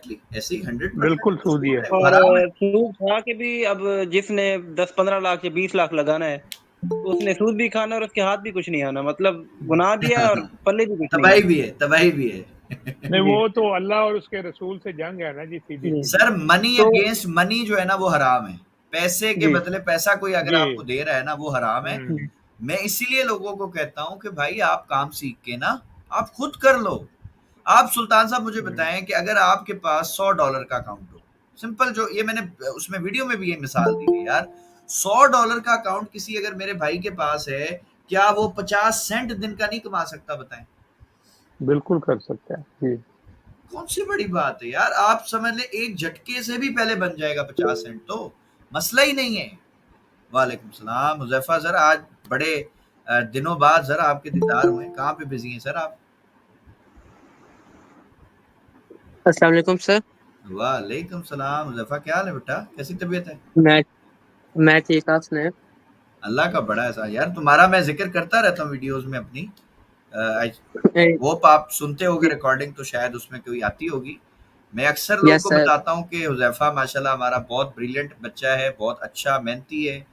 Exactly ऐसे ही 100% बिल्कुल सूद ही है। वो हराम है। और सूद खा के भी अब जिसने 10-15 लाख या 20 लाख लगाना है, तो उसने सूद भी खाना और उसके हाथ भी कुछ नहीं आना, मतलब गुनाह भी है और पल्ले भी कुछ नहीं तबाही है। भी है, तबाही भी है। नहीं, जी, वो तो अल्लाह और उसके रसूल से जंग है ना जी, सीधी जी। सीधी। सर मनी तो अगेंस्ट मनी जो है ना वो हराम है। पैसे के जी, बदले पैसा कोई अगर जी। आपको दे रहा है ना वो हराम है। हम्म। मैं इसीलिए लोगों को कहता हूं कि भाई आप काम सीख के ना आप खुद कर लो। आप सुल्तान साहब मुझे हम्म। बताएं कि अगर आपके पास $100 का अकाउंट हो, सिंपल, जो ये मैंने उसमें वीडियो में भी ये मिसाल दी है यार, $100 का अकाउंट किसी अगर मेरे भाई के पास है, क्या वो 50 सेंट दिन का नहीं कमा सकता? बताएं। बिल्कुल कर सकते हैं जी। कौन सी बड़ी बात है यार, आप समझ ले एक झटके से भी पहले बन जाएगा 50 सेंट, तो मसला ही नहीं है। वालेकुम सलाम हुजैफा सर, आज बड़े दिनों बाद सर आपके दीदार हुए, कहाँ पे बिजी हैं सर आप? अस्सलाम वालेकुम सर। वालेकुम सलाम हुजैफा, क्या हाल है बेटा, कैसी तबीयत है? मैं मैं ठीक, आप सुनाएं। अल्लाह का बड़ा ऐसा यार, तुम्हारा मैं जिक्र करता रहता हूँ वीडियोस में अपनी। आई ए, होप आप सुनते होगे जी, रिकॉर्डिंग, तो शायद उसमें कोई आती होगी। मैं अक्सर लोगों यस को सर। बताता हूँ कि हुजैफा माशाल्लाह हमारा बहुत ब्रिलियंट बच्चा है, बहुत अच्छा मेहनती है।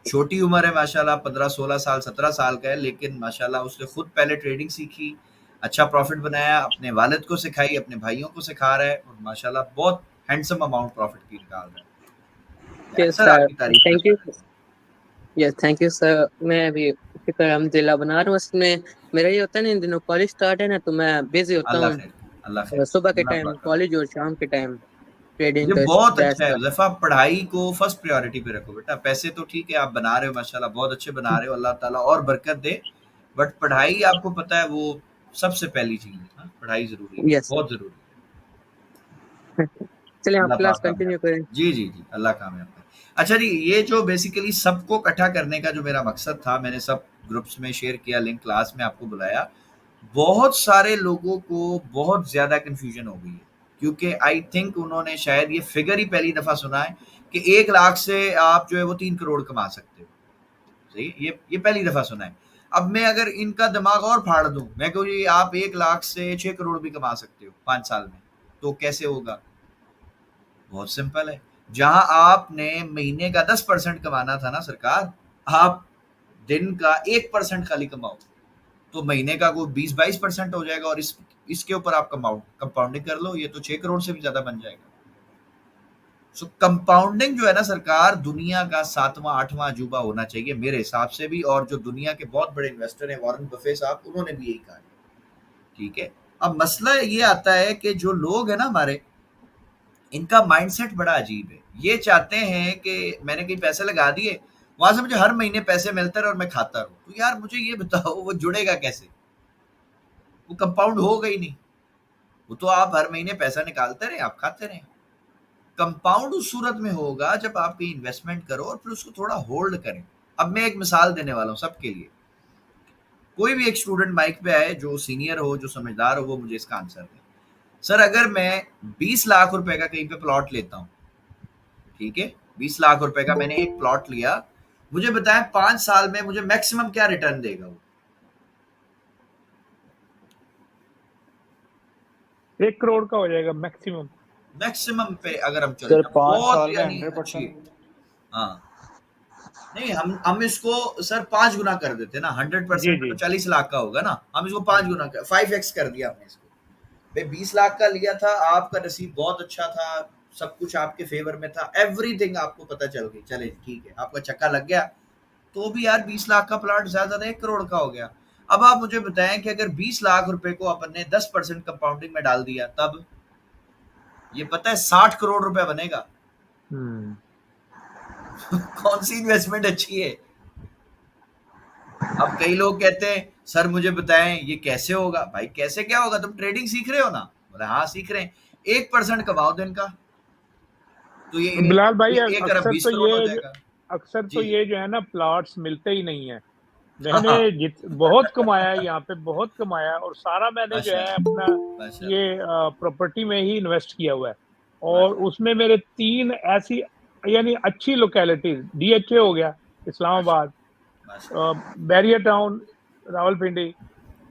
छोटी उम्र है माशाल्लाह, 15-16 साल 17 साल का है, लेकिन माशाल्लाह उसने खुद पहले ट्रेडिंग सीखी, अच्छा प्रॉफिट बनाया, अपने वालिद को सिखाई, अपने भाइयों को सिखा रहा है, और माशाल्लाह बहुत हैंडसम अमाउंट प्रॉफिट की निकाल रहा है। मैं यस अक्सर सर, आपकी तारीफ थैंक करता यू। रहता यस, थैंक यू सर। मैं अभी शुक्र अल्हम्दुलिल्लाह बना रहा हूँ। उसमें मेरा ये होता है ना, इन दिनों कॉलेज स्टार्ट है ना, तो मैं बिजी हूँ। होता अल्लाह हूँ। खैर, अल्लाह खैर, सुबह के अल्लाह टाइम पाक कॉलेज और शाम के टाइम ट्रेडिंग, ये तो इस बहुत वजह अच्छा से है सर। हुज़ैफ़ा, पढ़ाई को फर्स्ट प्रायोरिटी पे रखो बेटा। पैसे तो ठीक है आप बना रहे हो माशाल्लाह, बहुत अच्छे बना रहे हो, अल्लाह ताला और बरकत दे। बट पढ़ाई आपको पता है वो सबसे पहली चीज़ है, हाँ? पढ़ाई ज़रूरी है, यस बहुत ज़रूरी है। सर। चलिए आप अल्लाह क्लास पाक कामयाब कंटिन्यू करें। करे। जी, जी, जी, अल्लाह कामयाब करे। अच्छा जी, ये जो बेसिकली सबको इकट्ठा करने का जो मेरा मकसद था, मैंने सब ग्रुप्स में शेयर किया, लिंक क्लास में आपको बुलाया। बहुत सारे लोगों को बहुत ज़्यादा कन्फ्यूज़न हो गई है, क्योंकि आई थिंक उन्होंने शायद ये फिगर ही पहली दफ़ा सुना है कि 1 लाख से आप जो है वो 3 करोड़ कमा सकते हो। सही, ये पहली दफ़ा सुना है। अब मैं अगर इनका दिमाग और फाड़ दूँ, मैं कहूँ जी आप 1 लाख से 6 करोड़ भी कमा सकते हो 5 साल में, तो कैसे होगा? बहुत सिंपल है। जहाँ आपने महीने का 10% कमाना था ना सरकार, आप दिन का 1% खाली कमाओ, तो महीने का कोई 20-22% हो जाएगा, और इसके ऊपर आप कंपाउंडिंग कर लो, ये तो 6 करोड़ से भी ज़्यादा बन जाएगा। सो कंपाउंडिंग जो है ना सरकार, दुनिया का 7वां-8वां अजूबा होना चाहिए मेरे हिसाब से भी, और जो दुनिया के बहुत बड़े इन्वेस्टर हैं वॉरेन बफे साहब, उन्होंने भी यही कहा है। ठीक है? अब मसला ये आता है कि जो लोग हैं ना हमारे, इनका माइंडसेट बड़ा अजीब है। ये चाहते हैं कि मैंने कहीं पैसे लगा दिए, वहां से मुझे हर महीने पैसे मिलते रहे और मैं खाता रहूं। तो यार मुझे ये बताओ वो जुड़ेगा कैसे? वो कंपाउंड होगा ही नहीं। वो तो आप हर महीने पैसा निकालते रहे, आप खाते रहे। कंपाउंड उस सूरत में होगा जब आप कहीं इन्वेस्टमेंट करो और फिर उसको थोड़ा होल्ड करें। अब मैं एक मिसाल देने वाला हूँ सबके लिए। कोई भी एक स्टूडेंट माइक पे आए, जो सीनियर हो, जो समझदार हो, वो मुझे इसका आंसर दे। सर अगर मैं 20 लाख रुपए का कहीं पे प्लॉट लेता हूँ, ठीक है, 20 लाख रुपए का मैंने एक प्लॉट लिया, मुझे बताएं 5 साल में मुझे मैक्सिमम क्या रिटर्न देगा वो? 1 करोड़ का हो जाएगा मैक्सिमम। मैक्सिमम पे अगर हम चले सर जाए 5 बहुत साल में यानी अच्छी। 100%। हाँ, नहीं हम इसको सर 5 गुना कर देते ना, हंड्रेड जी परसेंट जी। तो 40 लाख का होगा ना, हम इसको 5 गुना कर 5x कर दिया हमने इसको। भाई 20 लाख का लिया था, आपका नसीब बहुत अच्छा था, सब कुछ आपके फेवर में था, एवरीथिंग आपको पता चल गई, चले ठीक है आपका चक्का लग गया, तो भी यार 20 लाख का प्लॉट ज्यादा ज्यादा 1 करोड़ का हो गया। अब आप मुझे बताएं कि अगर 20 लाख रुपए को अपन ने 10% कंपाउंडिंग में डाल दिया, तब ये पता है 60 करोड़ रुपए बनेगा। हम्म। कौन सी इन्वेस्टमेंट अच्छी है? अब कई लोग कहते हैं सर मुझे बताएं ये कैसे होगा। भाई कैसे क्या होगा, तुम ट्रेडिंग सीख रहे हो ना? बोले हाँ सीख रहे हैं। 1% कमाओ दिन का, तो बिलाल भाई, 1 अरब 20 करोड़ हो जाएगा। अक्सर तो जी जी। ये जो है ना, प्लॉट्स मिलते ही नहीं है। हाँ मैंने हाँ, बहुत कमाया है यहाँ पे, बहुत कमाया है, और सारा मैंने जो है माशाल्लाह अपना ये माशाल्लाह प्रॉपर्टी में ही इन्वेस्ट किया हुआ है। और माशाल्लाह उसमें मेरे 3 ऐसी यानी अच्छी लोकेलिटीज, डीएचए हो गया इस्लामाबाद, माशाल्लाह बैरियर टाउन रावलपिंडी,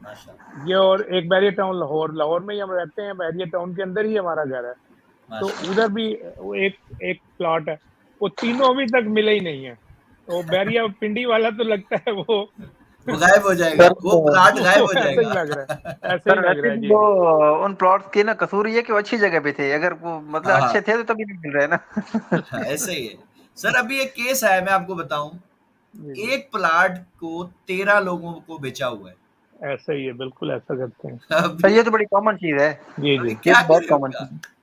माशाल्लाह। ये, और एक बैरियर टाउन लाहौर। लाहौर में ही हम रहते हैं, बैरियर टाउन के अंदर ही हमारा घर है। तो माशाल्लाह। उधर भी वो एक एक प्लॉट है, वो तीनों अभी तक मिले ही नहीं है। वो बैरिया पिंडी वाला तो लगता है वो वो गायब हो जाएगा, सर वो प्लाट गायब वो हो ऐसा ही जाएगा। लग रहा है, ऐसा ही सर लग वैसे रहा है। भी जी वो जी उन प्लॉट्स की ना कसूर ये कि वो अच्छी जगह पे थे, अगर वो मतलब हाँ अच्छे हाँ थे तो तभी नहीं मिल रहे ना। हाँ, ऐसे ही है। सर अभी एक केस है, मैं आपको बताऊं, जी जी, एक प्लाट को 13 लोगों को बेचा हुआ है। ऐसा ही है, बिल्कुल ऐसा करते हैं। सर अभी ये तो बड़ी कॉमन चीज है, जी अभी जी ये क्या तो बहुत करें कॉमन उनका। चीज है।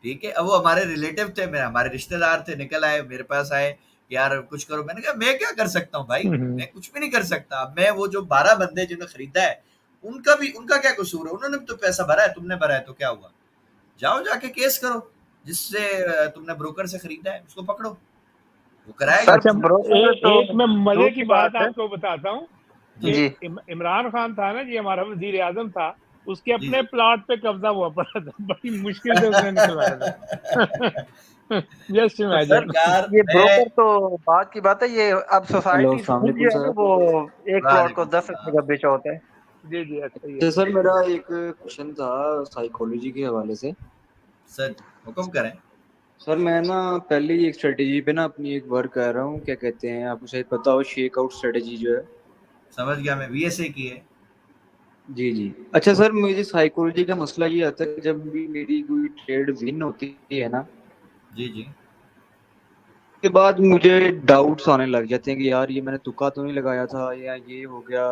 ठीक है, अब वो हमारे रिलेटिव थे, मेरे हमारे रिश्तेदार थे, निकल आए मेरे पास आए, यार कुछ करो। मैंने कहा मैं क्या कर सकता हूँ भाई, हम्म, मैं कुछ भी नहीं कर सकता। मैं वो जो 12 बंदे जिन्होंने खरीदा है, उनका क्या कसूर है, उन्होंने भी तो पैसा भरा है, तुमने भरा है तो क्या हुआ। जाओ जाके केस करो, जिससे तुमने ब्रोकर से खरीदा है उसको पकड़ो, वो कराएगा सर अच्छा, कुछ। ब्रोकर तो एक मैं मजे दूर की की बात बात है। आपको बताता हूँ कि जी जी इमरान खान था ना जी, हमारा वजीर आजम था, उसके जी अपने जी। प्लॉट पे कब्जा हुआ पड़ा था, बड़ी मुश्किल से उसने निकलवाया था। जस्ट तो सर इमेजिन। सरकार ये मैं ब्रोकर तो बात की बात है, ये अब हेलो सोसाइटी अस्सलाम खुद वालेकुम जो है ना सर। वो एक प्लॉट को वालेकुम 10 रुपए सलाम। का बेचा होता है। जी जी, ऐसा ही है। तो सर मेरा एक क्वेश्चन था साइकोलॉजी के हवाले से। सर हुक्म करें। सर मैं ना पहले ही एक स्ट्रेटेजी पे ना अपनी एक वर्क कर रहा हूँ, क्या कहते हैं आपको शायद पता हो, शेक आउट स्ट्रेटेजी जो है। समझ गया, मैं बीएसए की है। जी जी। अच्छा सर, मुझे साइकोलॉजी का मसला ये आता है कि जब भी मेरी कोई ट्रेड विन होती है ना, जी जी। उसके बाद मुझे डाउट्स आने लग जाते हैं कि यार ये मैंने तुक्का तो नहीं लगाया था, या ये हो गया,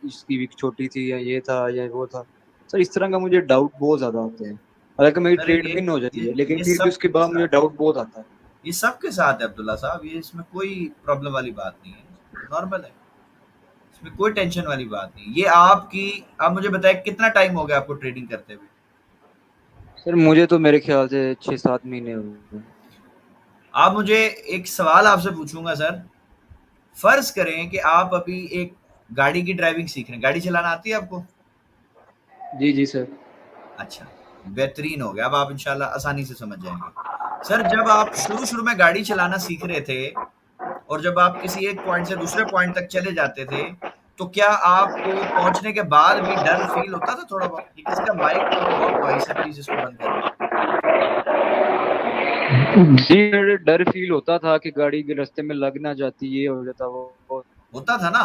इसकी विक छोटी थी, या ये था या वो था। सर इस तरह का मुझे डाउट बहुत ज्यादा आते हैं। हालांकि मेरी सर ट्रेड विन हो जाती है, लेकिन ये फिर भी उसके सबके बाद मुझे साथ, डाउट बहुत आता है। ये सबके साथ है अब्दुल्ला साहब, ये इसमें कोई प्रॉब्लम वाली बात नहीं है, नॉर्मल है, इसमें कोई टेंशन वाली बात नहीं। ये आपकी, आप मुझे बताएं कितना टाइम हो गया आपको ट्रेडिंग करते हुए। सर मुझे तो मेरे ख्याल से 6-7 महीने हो गए। आप मुझे एक सवाल आपसे पूछूंगा सर, फर्ज करें कि आप अभी एक गाड़ी की ड्राइविंग सीख रहे हैं, गाड़ी चलाना आती है आपको। जी जी सर। अच्छा, बेहतरीन हो गया, अब आप इंशाल्लाह आसानी से समझ जाएंगे। सर जब आप शुरू शुरू में गाड़ी चलाना सीख रहे थे, और जब आप किसी एक पॉइंट से दूसरे पॉइंट तक चले जाते थे, तो क्या आपको पहुंचने के बाद भी डर फील होता था थोड़ा बहुत? ये किसी का माइक बहुत नॉइस है, प्लीज इसको बंद करें। जी सर, डर फील होता था कि गाड़ी के रास्ते में लग ना जाती, ये हो जाता वो। होता था ना,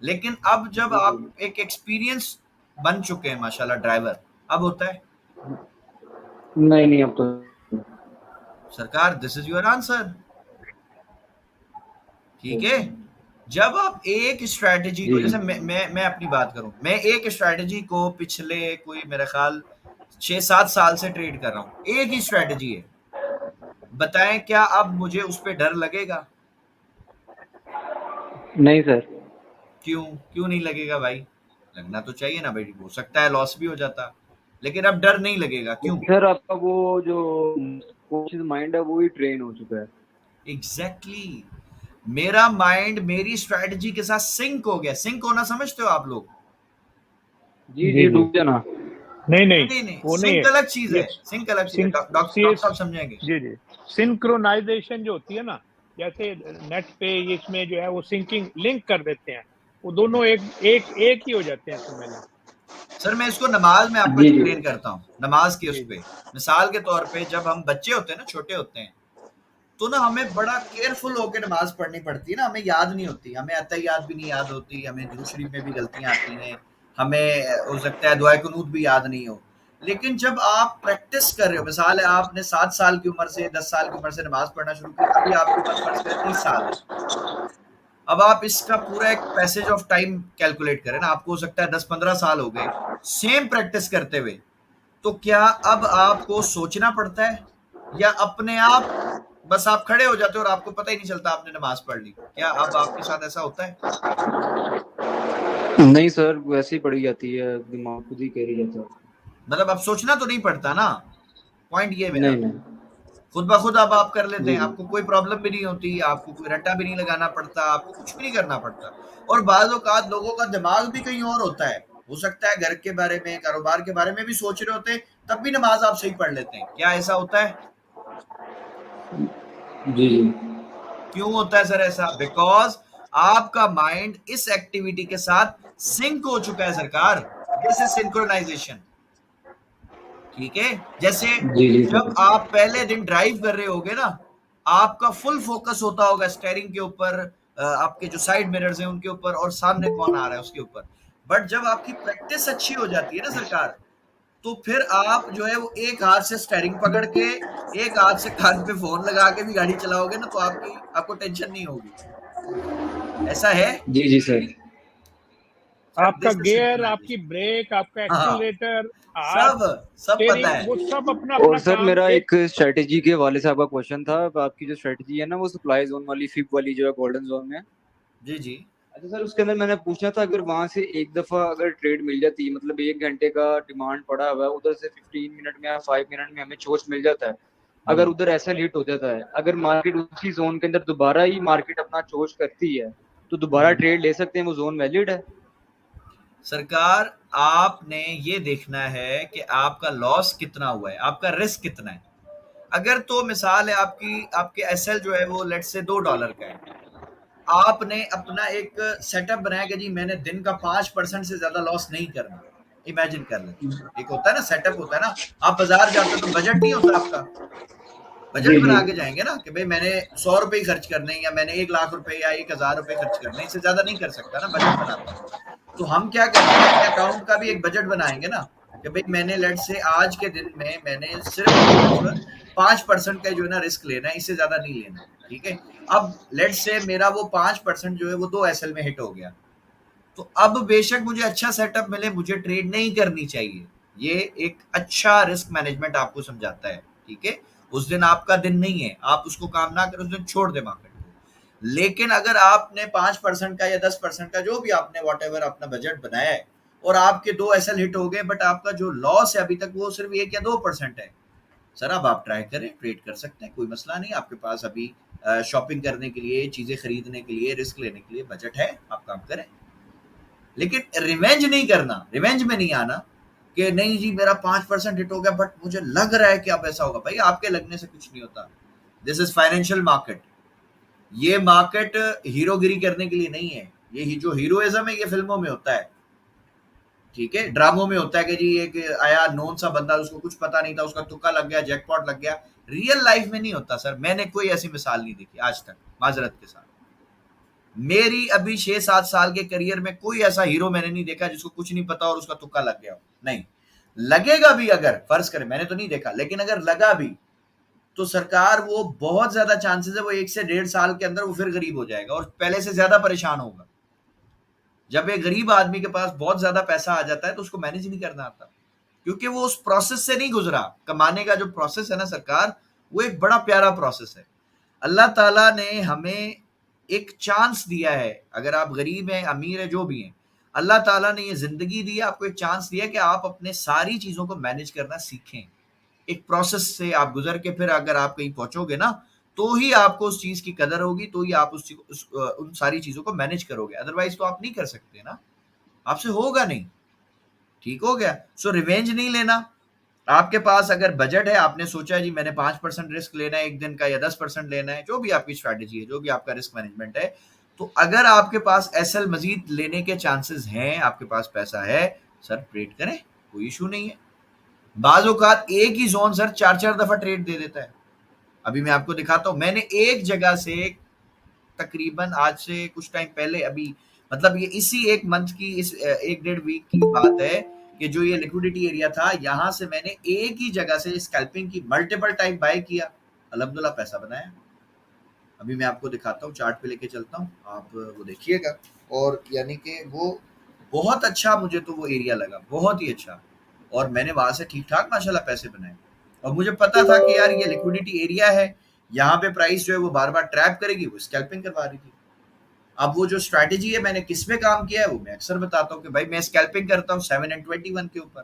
लेकिन अब जब जी आप जी। एक एक्सपीरियंस बन चुके हैं माशाल्लाह ड्राइवर, अब होता है? नहीं नहीं, अब तो सरकार दिस इज योर आंसर। ठीक है, जब आप एक स्ट्रैटेजी को, जी जैसे मैं अपनी बात करूं, मैं एक स्ट्रैटेजी को पिछले कोई मेरे ख्याल 6-7 साल से ट्रेड कर रहा हूं, एक ही स्ट्रैटेजी है। बताएं क्या अब मुझे उस पर डर लगेगा? नहीं सर। क्यों? क्यों नहीं लगेगा भाई? लगना तो चाहिए ना भाई, हो सकता है लॉस भी हो जाता, लेकिन अब डर नहीं लगेगा, क्यों? सर आपका वो जो कॉन्शियस माइंड है वो ही ट्रेन हो चुका है। Exactly exactly. मेरा माइंड मेरी स्ट्रैटेजी के साथ सिंक हो गया। सिंक होना समझते हो आप लोग? जी जी जी, जी, डूब जाना। नहीं नहीं नहीं, नहीं नहीं, वो नहीं सिंक है अलग चीज ये। है, सिंक अलग चीज है, सिंक डॉक्टर साहब समझेंगे। जी जी, सिंक्रोनाइजेशन जो होती है ना, जैसे नेट पे इसमें जो है वो सिंकिंग लिंक कर देते हैं, वो दोनों एक एक एक ही हो जाते हैं, समझ लें। सर मैं इसको नमाज में आपको जी जी। एक्सप्लेन करता हूँ, नमाज की उस जी पे। जी मिसाल के तौर पे जब हम बच्चे होते हैं ना, छोटे होते हैं, तो ना हमें बड़ा केयरफुल होकर नमाज पढ़नी पड़ती है ना, हमें याद नहीं होती, हमें अतहियात भी नहीं याद होती, हमें दुरूद शरीफ में भी गलतियां आती हैं, हमें हो सकता है दुआए कुनूत भी याद नहीं हो। लेकिन जब आप प्रैक्टिस कर रहे हो, मिसाल है आपने 7 साल की उम्र से, 10 साल की उम्र से नमाज पढ़ना शुरू की, अभी आपकी उम्र फर्ज करें 30 साल है, अब आप इसका पूरा एक पैसेज ऑफ टाइम कैलकुलेट करें ना, आपको हो सकता है 10-15 साल हो गए सेम प्रैक्टिस करते हुए, तो क्या अब आपको सोचना पड़ता है, या अपने आप बस आप खड़े हो जाते हो और आपको पता ही नहीं चलता आपने नमाज पढ़ ली? क्या अब आपके साथ ऐसा होता है? नहीं सर, वैसे ही पड़ी जाती है, दिमाग खुद ही कह जाता है। मतलब अब सोचना तो नहीं पड़ता ना, पॉइंट ये मेरा। नहीं नहीं। खुद ब खुद अब आप कर लेते जी हैं, जी। आपको कोई प्रॉब्लम भी नहीं होती, आपको कोई रट्टा भी नहीं लगाना पड़ता, आपको कुछ भी नहीं करना पड़ता। और बाज़ औक़ात लोगों का दिमाग भी कहीं और होता है, हो सकता है घर के बारे में, कारोबार के बारे में भी सोच रहे होते हैं, तब भी नमाज आप सही पढ़ लेते हैं। क्या ऐसा होता है? जी जी। क्यों होता है सर ऐसा? बिकॉज आपका माइंड इस एक्टिविटी के साथ सिंक हो चुका है सरकार। This is synchronization. ठीक है, जैसे जी जी जब सर। आप पहले दिन ड्राइव कर रहे होगे ना, आपका फुल फोकस होता होगा स्टीयरिंग के ऊपर, आपके जो साइड मिरर्स हैं उनके ऊपर, और सामने कौन आ रहा है उसके ऊपर। बट जब आपकी प्रैक्टिस अच्छी हो जाती है ना सरकार, तो फिर आप जो है वो एक हाथ से स्टीयरिंग पकड़ के, एक हाथ से कान पे फोन लगा के भी गाड़ी चलाओगे ना, तो आपको टेंशन नहीं होगी। ऐसा है। जी जी सर। आपका दिस इज गियर, आपकी सिंक्रोनाइजेशन। ब्रेक, आपका हाँ, एक्सीलरेटर, हाथ, सब पता स्टीयरिंग, है। वो सब अपना और अपना सर काम मेरा एक। एक स्ट्रेटेजी के हवाले से आपका क्वेश्चन था। आपकी जो स्ट्रेटेजी है ना वो सप्लाई जोन वाली, फिब वाली जो है गोल्डन जोन में। जी जी। अच्छा सर, उसके अंदर मैंने पूछना था, अगर वहां से एक दफा अगर ट्रेड मिल जाती, मतलब 1 घंटे का डिमांड पड़ा हुआ है, उधर से 15 मिनट में या 5 मिनट में हमें चोच मिल जाता है, अगर उधर ऐसा हिट हो जाता है, अगर मार्केट उसी जोन के अंदर दोबारा ही मार्केट अपना चोच करती है, तो दोबारा ट्रेड ले सकते हैं, वो जोन वैलिड है? सरकार, आपने ये देखना है कि आपका लॉस कितना हुआ है, आपका रिस्क कितना है। अगर तो मिसाल है आपके एसएल जो है वो लेट से $2 का है, आपने अपना एक सेटअप बनाया कि जी मैंने दिन का 5% से ज्यादा लॉस नहीं करना। इमेजिन कर लेते हैं, एक होता है ना सेटअप, होता है ना, आप बाजार जाते हो तो बजट नहीं होता आपका, बजट जी जी। बना के जाएंगे ना कि भाई मैंने 100 रुपए ही खर्च करने हैं, या मैंने 1 लाख रुपए या 1,000 रुपए खर्च करने, इससे ज्यादा नहीं कर सकता ना, बजट बनाता हूँ। तो हम क्या करते हैं, अपने अकाउंट का भी एक बजट बनाएंगे ना, कि भाई मैंने लेट से आज के दिन में मैंने सिर्फ और सिर्फ 5% का जो है ना रिस्क लेना है, इससे ज्यादा नहीं लेना। ठीक है। अब लेट से मेरा वो 5% जो है वो 2 SL में हिट हो गया, तो अब बेशक मुझे अच्छा सेटअप मिले, मुझे ट्रेड नहीं करनी चाहिए। ये एक अच्छा रिस्क मैनेजमेंट आपको समझाता है। ठीक है। उस दिन आपका दिन नहीं है, आप उसको काम ना करें, उस दिन छोड़ दे मार्केट को। लेकिन अगर आपने 5% का या 10% का जो भी आपने वॉट एवर अपना बजट बनाया है, और आपके 2 SL हिट हो गए, बट आपका जो लॉस है अभी तक वो सिर्फ 1 या 2% है, सर अब आप ट्राई करें, ट्रेड कर सकते हैं, कोई मसला नहीं। आपके पास अभी शॉपिंग करने के लिए, चीजें खरीदने के लिए, रिस्क लेने के लिए बजट है, आप काम करें। लेकिन रिवेंज नहीं करना, रिवेंज में नहीं आना कि नहीं जी मेरा 5% हिट हो गया बट मुझे लग रहा है कि अब ऐसा होगा। भाई आपके लगने से कुछ नहीं होता। This is financial market. ये मार्केट हीरोगिरी करने के लिए नहीं है। ये जो हीरोइज्म है ये फिल्मों में होता है, ठीक है, ड्रामों में होता है कि जी एक आया नोन सा बंदा, उसको कुछ पता नहीं था, उसका तुक्का लग गया, जैकपॉट लग गया। रियल लाइफ में नहीं होता सर, मैंने कोई ऐसी मिसाल नहीं देखी आज तक, माजरत के साथ। मेरी अभी 6-7 साल के करियर में कोई ऐसा हीरो मैंने नहीं देखा जिसको कुछ नहीं पता और उसका तुक्का लग गया हो। नहीं, लगेगा भी अगर फर्ज करें, मैंने तो नहीं देखा, लेकिन अगर लगा भी तो सरकार वो बहुत ज्यादा चांसेस है वो 1 से 1.5 साल के अंदर वो फिर गरीब हो जाएगा और पहले से ज्यादा परेशान होगा। जब एक गरीब आदमी के पास बहुत ज्यादा पैसा आ जाता है तो उसको मैनेज नहीं करना आता, क्योंकि वो उस प्रोसेस से नहीं गुजरा। कमाने का जो प्रोसेस है ना सरकार, वो एक बड़ा प्यारा प्रोसेस है। अल्लाह ताला ने हमें एक चांस दिया है, अगर आप गरीब हैं, अमीर है, जो भी हैं, अल्लाह ताला ने ये जिंदगी दी है, आपको एक चांस दिया कि आप अपने सारी चीजों को मैनेज करना सीखें। एक प्रोसेस से आप गुजर के फिर अगर आप कहीं पहुंचोगे ना, तो ही आपको उस चीज की कदर होगी, तो ही आप उन सारी चीजों को मैनेज करोगे, अदरवाइज तो आप नहीं कर सकते ना, आपसे होगा नहीं। ठीक हो गया। सो रिवेंज नहीं लेना। आपके पास अगर बजट है, आपने सोचा है जी मैंने 5% रिस्क लेना है एक दिन का, या 10% लेना है, जो भी आपकी स्ट्रैटेजी है, जो भी आपका रिस्क मैनेजमेंट है, तो अगर आपके पास एसएल मजीद लेने के चांसेस हैं, आपके पास पैसा है, सर ट्रेड करें, कोई इशू नहीं है। बाज औकात एक ही जोन सर 4-4 दफा ट्रेड दे देता है। अभी मैं आपको दिखाता हूं, मैंने एक जगह से तकरीबन आज से कुछ टाइम पहले, अभी मतलब ये इसी एक मंथ की, इस 1-1.5 वीक की बात है, कि जो ये लिक्विडिटी एरिया था, यहां से मैंने एक ही जगह से स्कैल्पिंग की, मल्टीपल टाइम बाय किया, अल्हम्दुलिल्लाह पैसा बनाया। अभी मैं आपको दिखाता हूँ, चार्ट पे लेके चलता हूँ, आप वो देखिएगा। और यानी कि वो बहुत अच्छा, मुझे तो वो एरिया लगा बहुत ही अच्छा, और मैंने वहां से ठीक ठाक माशाल्लाह पैसे बनाए। और मुझे पता था कि यार ये लिक्विडिटी एरिया है, यहाँ पे प्राइस जो है वो बार बार ट्रैप करेगी, वो स्कैल्पिंग करवा रही थी। अब वो जो स्ट्रैटेजी है मैंने किस में काम किया है वो मैं अक्सर बताता हूँ कि भाई मैं स्कैल्पिंग करता हूँ 7 and 21 के ऊपर।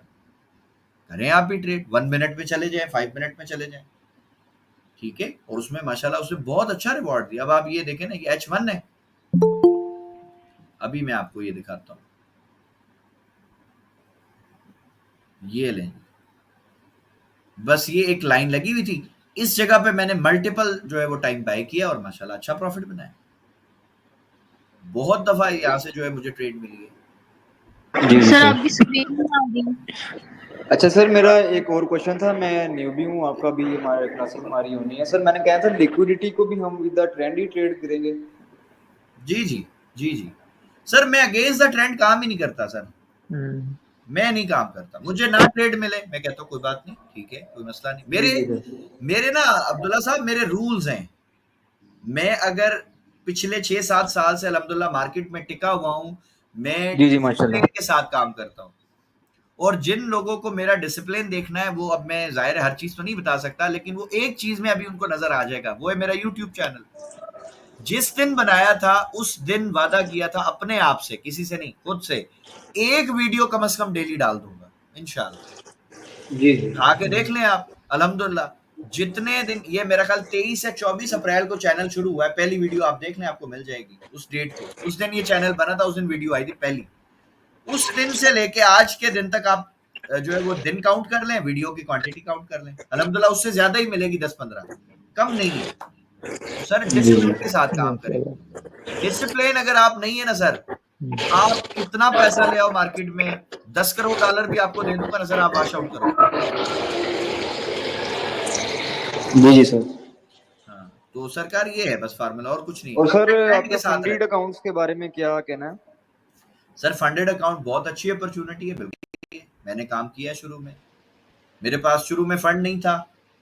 करें आप भी ट्रेड, 1 मिनट में चले जाए, 5 मिनट में चले जाए, ठीक है। और उसमें माशाल्लाह उसने बहुत अच्छा रिवॉर्ड दिया। अब आप ये देखें ना, ये H1 है। अभी मैं आपको ये दिखाता हूँ, ये लें, बस ये एक लाइन लगी हुई थी, इस जगह पे मैंने मल्टीपल जो है वो टाइम बाय किया और माशाल्लाह अच्छा प्रॉफिट बनाया। बहुत दफा यहाँ से जो है मुझे ट्रेड मिली है। जी जी सर सर। आपकी स्क्रीन में आ रही है। अच्छा सर, मेरा एक और क्वेश्चन था। मैं न्यूबी हूँ, आपका भी हमारे क्लासेस हमारी होनी है सर। मैंने कहा था लिक्विडिटी को भी हम with the trend he trade करेंगे। जी जी, जी जी सर, मैं अगेंस्ट द ट्रेंड काम ही नहीं करता सर। मैं नहीं काम करता, मुझे ना ट्रेड मिले मैं कहता हूँ कोई बात नहीं, ठीक है, कोई मसला नहीं। जी मेरे जी सर। मेरे ना अब्दुल्ला साहब, मेरे रूल्स हैं। मैं अगर पिछले 6-7 साल से अल्हम्दुलिल्लाह मार्केट में टिका हुआ हूँ, मैं जी जी डिसिप्लिन माशाल्लाह। के साथ काम करता हूँ। और जिन लोगों को मेरा डिसिप्लिन देखना है, वो अब मैं ज़ाहिर है हर चीज़ तो नहीं बता सकता, लेकिन वो एक चीज़ में अभी उनको नज़र आ जाएगा, वो है मेरा यूट्यूब चैनल। जिस दिन बनाया था, उस दिन वादा किया था अपने आप से, किसी से नहीं, खुद से, एक वीडियो कम से कम डेली डाल दूँगा, इंशाल्लाह। जी जी उठा के देख लें आप, अल्हम्दुलिल्लाह। जितने दिन, ये मेरा ख्याल 23 या 24 अप्रैल को चैनल शुरू हुआ है, पहली वीडियो आप देख लें, आपको मिल जाएगी उस डेट को। उस दिन ये चैनल बना था, उस दिन वीडियो आई थी पहली। उस दिन से लेके आज के दिन तक आप जो है वो दिन काउंट कर लें, वीडियो की क्वांटिटी काउंट कर लें, अल्हम्दुलिल्लाह उससे ज्यादा ही मिलेगी, 10-15, कम नहीं है। तो सर जी जी। डिसिप्लिन के साथ काम करें। डिसिप्लिन अगर आप नहीं है ना सर, आप कितना पैसा ले आओ मार्केट में, 10 करोड़ डॉलर भी आपको दे दूंगा ना सर, आप वॉश आउट करोगे। जी जी सर। हाँ, तो सरकार ये है बस फार्मूला, और कुछ नहीं, और सर अपने ट्रेंड के आपका साथ रहे। फंडेड अकाउंट्स के बारे में क्या कहना है? सर फंडेड अकाउंट बहुत अच्छी अपॉर्चुनिटी है, बिल्कुल। मैंने काम किया है शुरू में, मेरे पास शुरू में फंड नहीं था,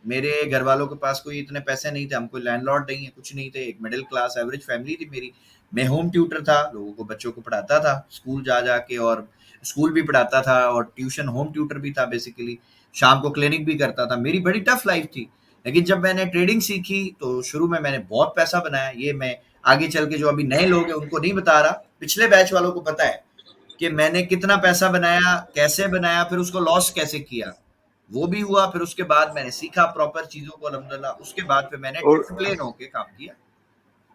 मेरे घर वालों के पास कोई इतने पैसे नहीं थे, हम कोई लैंडलॉर्ड नहीं है, कुछ नहीं थे, एक मिडिल क्लास एवरेज फैमिली थी मेरी। मैं होम ट्यूटर था, लोगों को, बच्चों को पढ़ाता था स्कूल जा जा के, और स्कूल भी पढ़ाता था और ट्यूशन होम ट्यूटर भी था बेसिकली। शाम को क्लिनिक भी करता था, मेरी बड़ी टफ लाइफ थी। लेकिन जब मैंने ट्रेडिंग सीखी तो शुरू में मैंने बहुत पैसा बनाया। ये मैं आगे चल के जो अभी नए लोग हैं उनको नहीं बता रहा, पिछले बैच वालों को पता है कि मैंने कितना पैसा बनाया, कैसे बनाया, फिर उसको लॉस कैसे किया, वो भी हुआ। फिर उसके बाद मैंने सीखा प्रॉपर चीज़ों को, अल्हम्दुलिल्लाह। उसके बाद फिर मैंने और डिसिप्लिन होके काम किया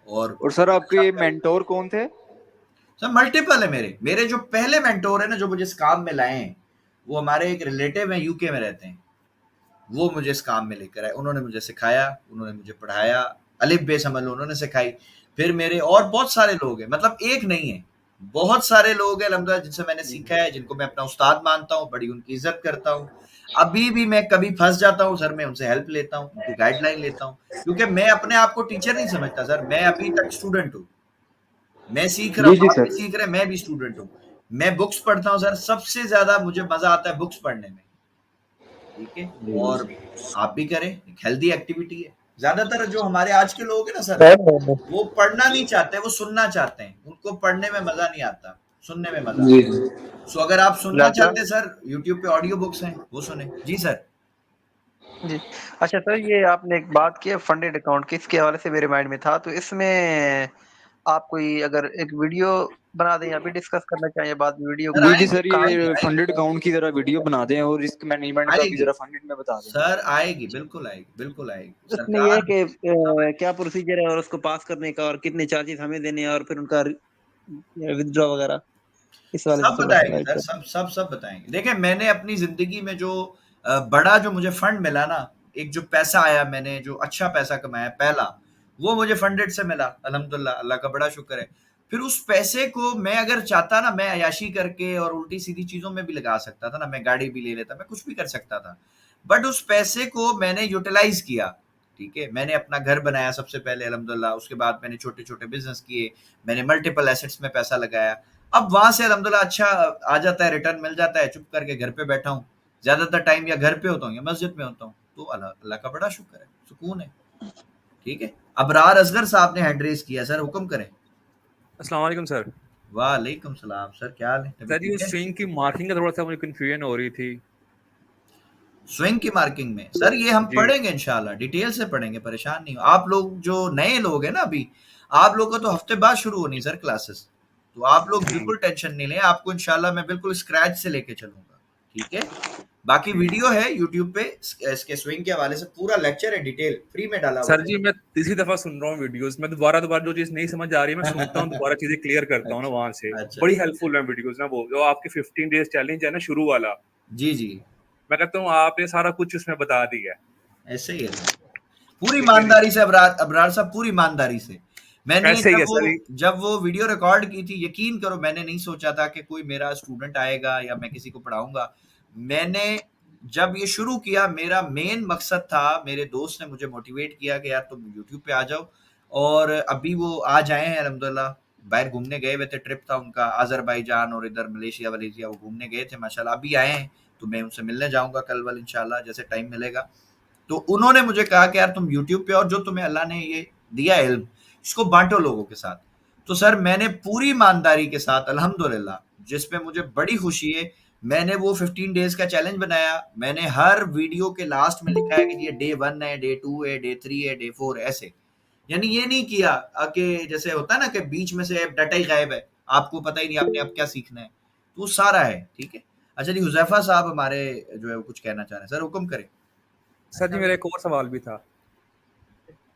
और सर अच्छा आपके कर। मेंटोर कौन थे? सर मल्टीपल है मेरे मेरे जो पहले मेंटोर है ना, जो मुझे इस काम में लाए हैं, वो हमारे एक रिलेटिव हैं, यूके में रहते हैं। वो मुझे इस काम में लेकर आए, उन्होंने मुझे सिखाया, उन्होंने मुझे पढ़ाया, अलिफ बे समझ लो उन्होंने सिखाई। फिर मेरे और बहुत सारे लोग हैं, मतलब एक नहीं है, बहुत सारे लोग हैं अल्हम्दुलिल्लाह जिनसे मैंने सीखा है, जिनको मैं अपना उस्ताद मानता हूँ, बड़ी उनकी इज्जत करता हूँ। अभी भी मैं कभी फंस जाता हूँ सर, मैं उनसे हेल्प लेता हूँ, उनकी गाइडलाइन लेता हूँ, क्योंकि मैं अपने आप को टीचर नहीं समझता सर, मैं अभी तक स्टूडेंट हूँ। मैं सीख रहा जी हूँ, जी आप भी सर। सीख रहे हैं, मैं भी स्टूडेंट हूँ। मैं बुक्स पढ़ता हूँ सर, सबसे ज्यादा मुझे मजा आता है बुक्स पढ़ने में, ठीक है। जी और जी आप भी करें, एक हेल्दी एक्टिविटी है। ज्यादातर जो हमारे आज के लोग हैं ना सर, सर वो पढ़ना नहीं चाहते, वो सुनना चाहते हैं, उनको पढ़ने में मजा नहीं आता, सुनने में मजा जी आता जी। है। सो अगर आप सुनना फिलहाल सर चाहते हैं सर, यूट्यूब पे ऑडियो बुक्स हैं, वो सुने जी सर। जी। अच्छा सर, ये आपने एक बात की है फंडेड अकाउंट की, इसके हवाले से मेरे माइंड में था, तो इसमें आप कोई अगर एक वीडियो बना दें या भी डिस्कस करना चाहें बाद में वीडियो सर जी जी आएगी, सर, कहाँ आएगी, ये आएगी फंडेड सर, अकाउंट की जरा वीडियो बना दें और रिस्क मैनेजमेंट का भी आएगी जरा फंडेड में बता दें। सर, आएगी, बिल्कुल आएगी, बिल्कुल आएगी उसमें ये है सरकार। कि क्या प्रोसीजर है और उसको पास करने का और कितने चार्जेस हमें देने हैं और फिर उनका विथड्रॉ वगैरह, इस वाले से सब थोड़ा सा बताएंगे गाइड सर, कर। सब बताएंगे। देखिए मैंने अपनी जिंदगी में जो बड़ा जो मुझे फंड मिला ना, एक जो पैसा आया, मैंने जो अच्छा पैसा कमाया पहला, वो मुझे फंडेड से मिला, अल्हम्दुलिल्लाह, अल्लाह का बड़ा शुक्र है। फिर उस पैसे को मैं अगर चाहता ना, मैं अयाशी करके और उल्टी सीधी चीजों में भी लगा सकता था ना, मैं गाड़ी भी ले लेता, मैं कुछ भी कर सकता था। बट उस पैसे को मैंने यूटिलाइज किया, ठीक है। मैंने अपना घर बनाया सबसे पहले, अल्हम्दुलिल्लाह। उसके बाद मैंने छोटे छोटे बिजनेस किए, मैंने मल्टीपल एसेट्स में पैसा लगाया। अब वहां से अल्हम्दुलिल्लाह अच्छा आ जाता है, रिटर्न मिल जाता है, चुप करके घर पे बैठा हूँ, ज्यादातर टाइम या घर पे होता हूँ या मस्जिद में होता हूँ, तो अल्लाह अल्लाह का बड़ा शुक्र है, सुकून है, ठीक है। अबरार असगर साहब ने हैंड रेस किया, सर हुक्म करें। अस्सलाम वालेकुम सर। वालेकुम सलाम सर, क्या हाल है, तबीयत सर, ये ठीक है? स्विंग की मार्किंग का थोड़ा-सा मुझे कन्फ्यूजन हो रही थी। स्विंग की मार्किंग में सर ये हम जी। पढ़ेंगे इंशाल्लाह, डिटेल से पढ़ेंगे, परेशान नहीं हो आप लोग। जो नए लोग हैं ना अभी, आप लोग को तो हफ्ते बाद शुरू होनी सर क्लासेस, तो आप लोग जी। बिल्कुल टेंशन नहीं लें, आपको इंशाल्लाह मैं बिल्कुल स्क्रैच से लेके चलूंगा, ठीक है। बाकी वीडियो है यूट्यूब पे, इसके स्विंग के हवाले से पूरा लेक्चर है, डिटेल फ्री में डाला हुआ सर जी, मैं तीसरी दफ़ा सुन रहा हूँ वीडियोज़। मैं दोबारा-दोबारा जो चीज़ नहीं समझ आ रही है, मैं सुनता हूँ, है। दोबारा चीज़ें क्लियर करता हूँ ना वहाँ से। अच्छा अच्छा, बड़ी हेल्पफुल है वीडियोज़ ना वो, जो आपके 15 डेज़ चैलेंज है ना शुरू वाला। जी जी, मैं कहता हूँ आपने सारा कुछ उसमें बता दिया है। ऐसे ही है सर, पूरी ठीक है जी। ईमानदारी से, अबरार अबरार साहब, पूरी ईमानदारी से। मैंने ऐसे ही है सर ये। जब वो वीडियो रिकॉर्ड की थी, यकीन करो मैंने नहीं सोचा था कि कोई मेरा स्टूडेंट आएगा या मैं किसी को पढ़ाऊंगा। मैंने जब ये शुरू किया, मेरा मेन मकसद था, मेरे दोस्त ने मुझे मोटिवेट किया कि यार तुम यूट्यूब पे आ जाओ, और अभी वो आज आए हैं अल्हम्दुलिल्लाह। बाहर घूमने गए हुए थे, ट्रिप था उनका अज़रबैजान और इधर मलेशिया वलेशिया, वो घूमने गए थे माशाल्लाह, अभी आए हैं। तो मैं उनसे मिलने जाऊँगा कल-वल इंशाल्लाह, जैसे टाइम मिलेगा। तो उन्होंने मुझे कहा कि यार तुम यूट्यूब पे, और जो तुम्हें अल्लाह ने ये दिया है इल्म, इसको बाँटो लोगों के साथ। तो सर मैंने पूरी ईमानदारी के साथ अल्हम्दुलिल्लाह, जिसपे मुझे बड़ी खुशी है, मैंने वो 15 डेज़ का चैलेंज बनाया। मैंने हर वीडियो के लास्ट में लिखा है कि ये डे 1 है, डे 2 है, डे 3 है, डे 4 है, ऐसे। यानी ये नहीं किया कि जैसे होता है ना कि बीच में से डाटा ही गायब है, आपको पता ही नहीं आपने अब क्या सीखना है। तो वो सारा है, ठीक है। अच्छा जी, हुज़ैफा साहब हमारे जो है वो कुछ कहना चाह रहे हैं। सर हुक्म करें। सर जी मेरा एक और सवाल भी था।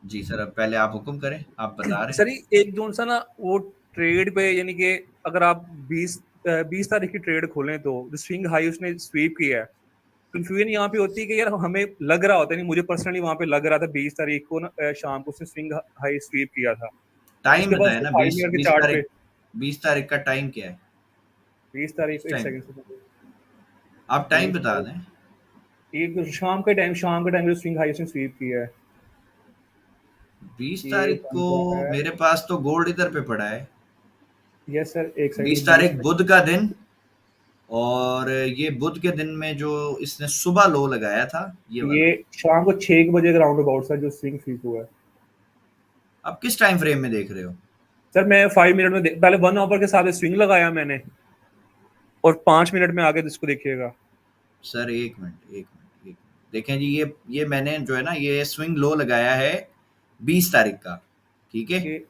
जी सर, अब पहले आप हुक्म करें, आप बता रहे सर हैं। ये एक जोन सा ना वो ट्रेड पे, यानी कि अगर आप 20 तारीख की ट्रेड खोलें तो जो स्विंग हाई उसने स्वीप किया है, कंफ्यूजन यहाँ पे होती है कि यार हमें लग रहा होता है, नहीं मुझे पर्सनली वहां पे लग रहा था 20 तारीख को ना शाम को उसने स्विंग हाई स्वीप किया था। टाइम उसके बाद बताए उसने ना, 5 बीस मिनट के बीस चार्ट पे तारीख 20 तारीख का टाइम क्या है? 20 तारीख, किस एक टाइम? सेकंड से, आप टाइम 20 बता तारीख दें। एक शाम के टाइम जो स्विंग हाई उसने स्वीप किया है, 20 ये तारीख बन को रहा है। मेरे पास तो गोल्ड इधर पे पड़ा है। यस सर, एक 20 सेकंड 20 तारीख बुध का दिन, और ये बुध के दिन में जो इसने सुबह लो लगाया था, ये वाला। ये शाम को 6 बजे के राउंड अबाउट सर जो स्विंग स्वीप हुआ है। आप किस टाइम फ्रेम में देख रहे हो? सर मैं 5 मिनट में पहले 1 ओवर के साथ स्विंग लगाया मैंने, और 5 मिनट में आगे इसको देखिएगा। सर एक मिनट, एक मिनट, एक मिनट। देखें जी, ये मैंने जो है ना, ये स्विंग लो लगाया है 20 तारीख का, ठीक है। कि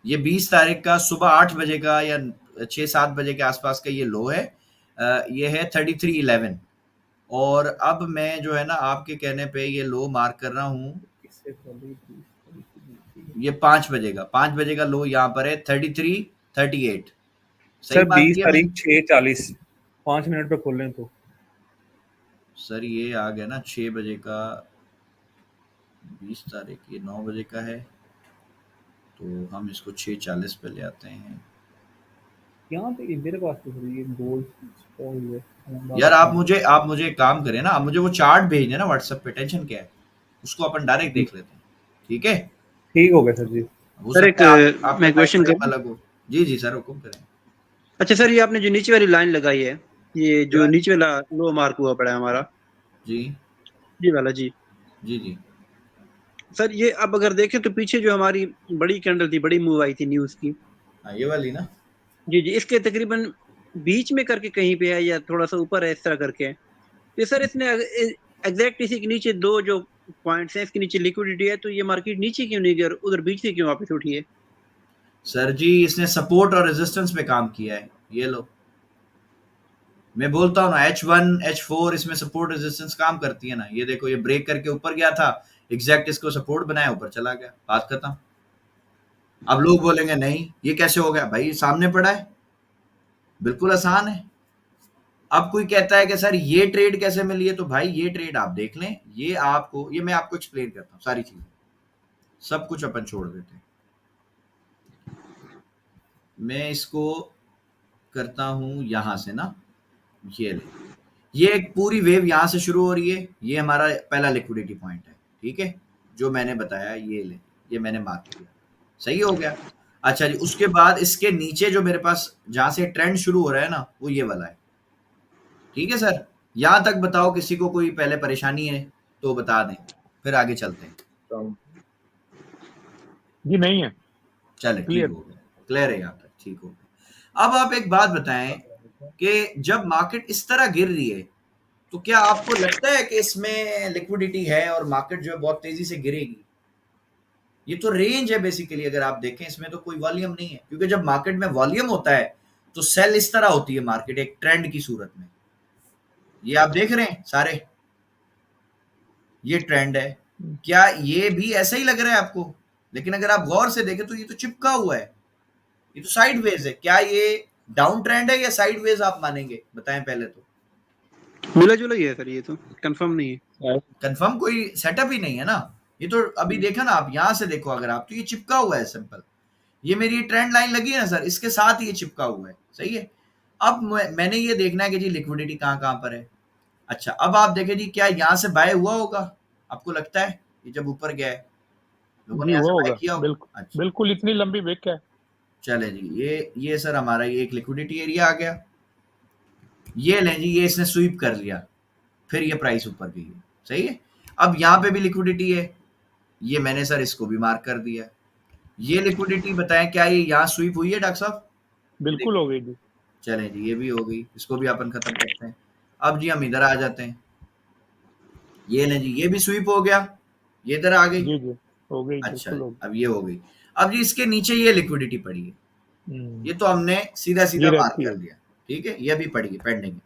ये 20 तारीख का सुबह 8 बजे का या 6-7 बजे के आसपास का ये लो है। ये है 3311, और अब मैं जो है ना आपके कहने पे ये लो मार्क कर रहा हूँ। इससे पहले 20 ये 5 बजे का, 5 बजे का लो यहाँ पर है 3338। सही सर मार्क 20 किया मैंने? तारीख 6:40, 5 मिनट पे खोल लें तो। सर ये आ गया ना 6 बजे का, 20 तारीख, ये 9 बजे का है, तो हम इसको 6:40 पे ले आते हैं। यहाँ पे मेरे पास तो सर ये गोल्ड यार आप मुझे एक काम करें ना, आप मुझे वो चार्ट भेज देना व्हाट्सएप पे, टेंशन क्या है, उसको अपन डायरेक्ट देख लेते हैं, ठीक है। ठीक हो गया सर जी। हो सर एक सकता है आपका मैं टाइम क्वेश्चन फ्रेम करूं? अलग हो। जी जी सर, हुक्म करें। अच्छा सर, ये आपने जो नीचे वाली लाइन लगाई है, ये ये जो वाली? नीचे वाला लो मार्क हुआ पड़ा है हमारा, जी ये वाला जी। जी जी। सर ये अब अगर देखें तो पीछे जो हमारी बड़ी कैंडल थी, बड़ी मूव आई थी न्यूज की, हाँ ये वाली ना। जी जी, इसके तकरीबन बीच में करके कहीं पे है या थोड़ा सा ऊपर है, इस तरह करके है। तो सर इसने एग्जैक्ट इसी के नीचे दो जो पॉइंट्स हैं, इसके नीचे लिक्विडिटी है, तो ये मार्केट नीचे क्यों नहीं गई और उधर बीच से क्यों वापस उठी है? सर जी इसने सपोर्ट और रेजिस्टेंस पे काम किया है, ये लो। मैं बोलता हूँ ना, H1 H4 इसमें सपोर्ट रेजिस्टेंस काम करती है ना। ये देखो, ये ब्रेक करके ऊपर गया था, एग्जैक्ट इसको सपोर्ट बनाया, ऊपर चला गया, बात खत्म। अब लोग बोलेंगे नहीं ये कैसे हो गया, भाई सामने पड़ा है, बिल्कुल आसान है। अब कोई कहता है कि सर ये ट्रेड कैसे मिली है, तो भाई ये ट्रेड आप देख लें, ये मैं आपको एक्सप्लेन करता हूँ सारी चीजें, सब कुछ अपन छोड़ देते हैं। मैं इसको करता हूँ यहाँ से ना, ये ले, ये एक पूरी वेव यहाँ से शुरू हो रही है, ये हमारा पहला लिक्विडिटी पॉइंट है, ठीक है, जो मैंने बताया, ये ले, ये मैंने मार्क किया, सही हो गया। अच्छा जी, उसके बाद इसके नीचे जो मेरे पास जहाँ से ट्रेंड शुरू हो रहा है ना, वो ये वाला है, ठीक है सर। यहाँ तक बताओ किसी को कोई पहले परेशानी है तो बता दें, फिर आगे चलते हैं। जी नहीं है, चले ठीक क्लियर। हो गया, क्लियर है यहाँ तक, ठीक हो गया। अब आप एक बात बताएं कि जब मार्केट इस तरह गिर रही है, तो क्या आपको लगता है कि इसमें लिक्विडिटी है और मार्केट जो है बहुत तेजी से गिरेगी? ये तो रेंज है बेसिकली, अगर आप देखें इसमें तो कोई वॉल्यूम नहीं है, क्योंकि जब मार्केट में वॉल्यूम होता है तो सेल इस तरह होती है मार्केट, एक ट्रेंड की सूरत में। ये आप देख रहे हैं सारे, ये ट्रेंड है, क्या ये भी ऐसा ही लग रहा है आपको? लेकिन अगर आप गौर से देखें तो ये तो चिपका हुआ है, ये तो साइडवेज है। क्या ये डाउन ट्रेंड है या साइडवेज आप मानेंगे, बताएं पहले तो। मिला जुला ही है सर, ये तो कंफर्म नहीं है। कंफर्म कोई सेटअप ही नहीं है ना, ये तो अभी देखा ना आप, यहां से देखो अगर आप, तो ये चिपका हुआ है सिंपल। ये मेरी ट्रेंड लाइन लगी है ना सर, इसके साथ ये चिपका हुआ है, सही है। अब मैंने ये देखना है कि जी लिक्विडिटी कहाँ कहाँ पर है। अच्छा, अब आप देखें जी, क्या यहाँ से बाय हुआ होगा? आपको लगता है ये जब ऊपर गया है, लोगों ने जी यहाँ वो से बाय होगा, किया होगा? बिल्कुल अच्छा, बिल्कुल, इतनी लंबी विक है। चले जी, ये सर हमारा ये एक लिक्विडिटी एरिया आ गया। ये लें जी, ये इसने स्वीप कर लिया, फिर ये प्राइस ऊपर गई है, सही है। अब यहाँ पे भी लिक्विडिटी है, ये मैंने सर इसको भी मार्क कर दिया। ये लिक्विडिटी बताएं क्या ये यहाँ स्वीप हुई है डॉक्टर साहब? ये बिल्कुल देखिए, हो गई जी। चलें जी, ये भी हो गई, इसको भी अपन खत्म करते हैं। अब जी हम इधर आ जाते हैं, ये लें जी, ये भी स्वीप हो गया, ये इधर आ गई। जी जी हो गई, अच्छा बिल्कुल जी, हो गई। अब ये हो गई। अब जी इसके नीचे ये लिक्विडिटी पड़ी है, हम्म, ये तो हमने सीधा सीधा ये मार्क रहती कर है। दिया, ठीक है, ये भी पड़ी है, पेंडिंग है।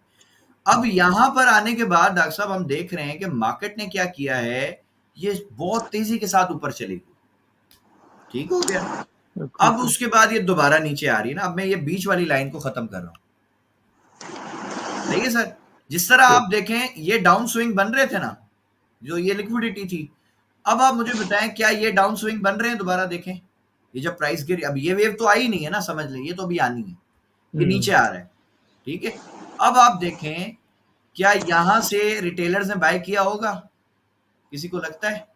अब यहाँ पर आने के बाद डॉक्टर साहब हम देख रहे हैं कि मार्केट ने क्या किया है, ये बहुत तेजी के साथ ऊपर चली गई, ठीक हो गया। बिल्कुल अब ठीक। उसके बाद ये दोबारा नीचे आ रही है ना, अब मैं ये बीच वाली लाइन को खत्म कर रहा हूँ, सही है सर। जिस तरह आप देखें ये डाउन स्विंग बन रहे थे ना, जो ये लिक्विडिटी थी, अब आप मुझे बताएं क्या ये डाउन स्विंग बन रहे हैं? दोबारा देखें, ये जब प्राइस गिरी, अब ये वेव तो आई नहीं है ना, समझ लें, ये तो अभी आनी है, ये नीचे आ रहा है, ठीक है। अब आप देखें क्या यहां से रिटेलर्स ने बाय किया होगा? किसी को लगता है?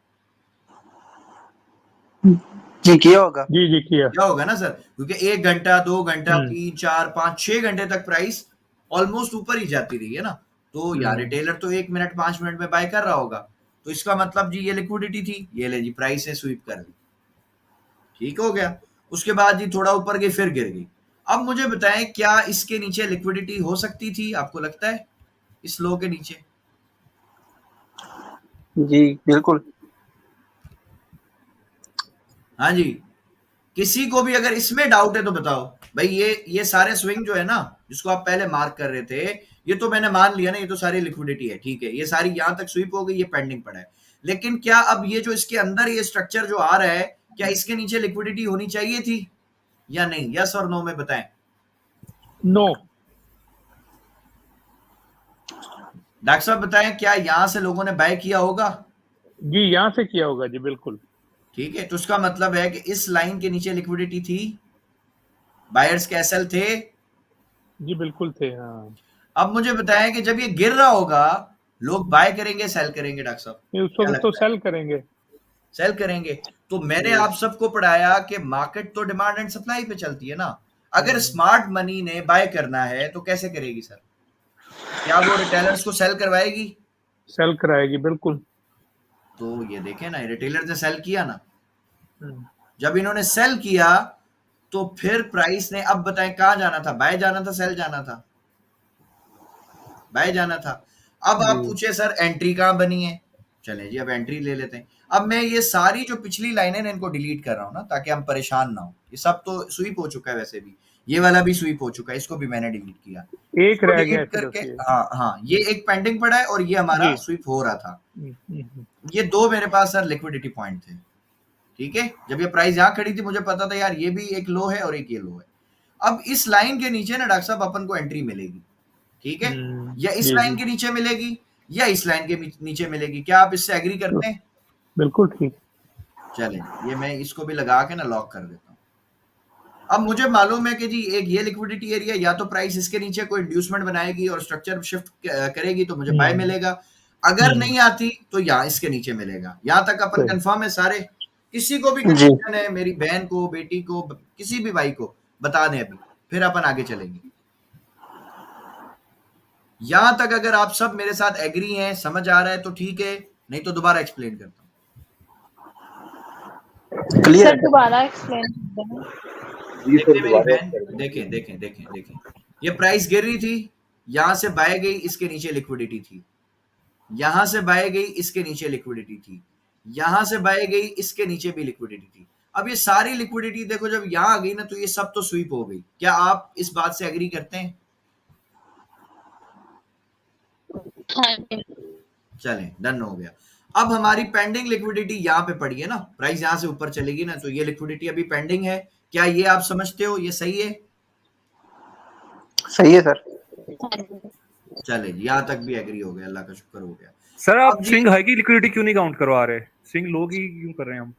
जी किया होगा। जी जी किया। क्या होगा ना सर, क्योंकि 1 घंटा 2 घंटा हम्म 3 4 5 6 घंटे तक प्राइस ऑलमोस्ट ऊपर ही जाती रही है ना, तो यार रिटेलर तो 1 मिनट 5 मिनट में बाय कर रहा होगा, तो इसका मतलब जी ये लिक्विडिटी थी, ये ले जी प्राइस ने स्वीप कर ली, ठीक हो गया। उसके बाद जी थोड़ा ऊपर गई, फिर गिर गई। अब मुझे बताएं क्या इसके नीचे लिक्विडिटी हो सकती थी? आपको लगता है इस लो के नीचे? जी बिल्कुल। हाँ जी, किसी को भी अगर इसमें डाउट है तो बताओ भाई। ये सारे स्विंग जो है ना, जिसको आप पहले मार्क कर रहे थे, ये तो मैंने मान लिया ना, ये तो सारी लिक्विडिटी है, ठीक है, ये सारी यहां तक स्वीप हो गई, ये पेंडिंग पड़ा है। लेकिन क्या अब ये जो इसके अंदर ये स्ट्रक्चर जो आ रहा है, क्या इसके नीचे लिक्विडिटी होनी चाहिए थी या नहीं? यस और नो में बताएं। नो। डॉक्टर साहब बताएं, क्या यहां से लोगों ने बाय किया होगा? जी यहाँ से किया होगा जी, बिल्कुल। ठीक है, तो उसका मतलब है कि इस लाइन के नीचे लिक्विडिटी थी, बायर्स के एसएल थे। जी बिल्कुल थे, हाँ। अब मुझे बताएं कि जब ये गिर रहा होगा, लोग बाय करेंगे सेल करेंगे? डॉक्टर साहब नहीं, उस क्या वक्त तो लगता है? सेल करेंगे। सेल करेंगे। तो मैंने जी। आप सबको पढ़ाया कि मार्केट तो डिमांड एंड सप्लाई पे चलती है ना, अगर स्मार्ट मनी ने बाय करना है तो कैसे करेगी सर? क्या वो रिटेलर्स को सेल करवाएगी? सेल कराएगी, बिल्कुल। तो ये देखें ना, रिटेलर ने सेल किया ना, हम्म, जब इन्होंने सेल किया तो फिर प्राइस ने, अब बताएं कहां जाना था? बाय जाना था, सेल जाना था? बाय जाना था। अब आप जी पूछे सर एंट्री कहां बनी है, चले जी अब एंट्री ले लेते हैं। अब मैं ये सारी जो पिछली लाइनें हैं इनको डिलीट कर रहा हूं ना, ताकि हम परेशान ना हो। ये सब तो स्वीप हो चुका है, वैसे भी ये वाला भी स्वीप हो चुका है, इसको भी मैंने डिलीट किया। एक इसको रह गया डिलीट सिर्फ करके, ये। हाँ हाँ, ये एक पेंडिंग पड़ा है और ये हमारा जी। स्वीप हो रहा था। हम्म। ये दो मेरे पास सर लिक्विडिटी पॉइंट थे, ठीक है। जब ये प्राइस यहाँ खड़ी थी, मुझे पता था यार ये भी एक लो है और एक ये लो है। अब इस लाइन के नीचे ना डॉक्टर साहब अपन को एंट्री मिलेगी, ठीक है, या इस जी लाइन जी के नीचे मिलेगी या इस लाइन के नीचे मिलेगी। क्या आप इससे एग्री करते हैं? बिल्कुल ठीक। चलें, ये मैं इसको भी लगा के ना लॉक कर देता हूँ। अब मुझे मालूम है कि जी एक ये लिक्विडिटी एरिया, या तो प्राइस इसके नीचे कोई इंड्यूसमेंट बनाएगी और स्ट्रक्चर शिफ्ट करेगी तो मुझे बाय मिलेगा, अगर नहीं आती तो यहाँ इसके नीचे मिलेगा। यहाँ तक अपन कंफर्म है सारे? किसी को भी जी कंफ्यूजन है, मेरी बहन को, बेटी को, किसी भी भाई को बता दें अभी, फिर अपन आगे चलेंगे। यहां तक अगर आप सब मेरे साथ एग्री हैं, समझ आ रहा है तो ठीक है, नहीं तो दोबारा एक्सप्लेन करता हूं। क्लियर सर दोबारा एक्सप्लेन करते हैं। देखिए मेरी बहन, देखें देखें देखें देखें, ये प्राइस गिर रही थी, यहां से बाय गई, इसके नीचे लिक्विडिटी थी, यहां से बाय गई, इसके नीचे लिक्विडिटी थी, यहां से बाय गई, इसके नीचे भी लिक्विडिटी थी। अब ये सारी लिक्विडिटी देखो जब यहां आ गई ना, तो ये सब तो स्वीप हो गई। क्या आप इस बात से एग्री करते हैं? हाँ जी। चलें, डन हो गया। अब हमारी पेंडिंग लिक्विडिटी यहाँ पे पड़ी है ना, प्राइस यहाँ से ऊपर चलेगी ना, तो ये लिक्विडिटी अभी पेंडिंग है। क्या ये आप समझते हो ये सही है? सही है सर। हाँ जी। चले जी, यहाँ तक भी एग्री हो गया, अल्लाह का शुक्र हो गया। सर आप अब जी स्विंग हाई की लिक्विडिटी क्यों नहीं काउंट करवा रहे? स्विंग लो की क्यों कर रहे हैं हम?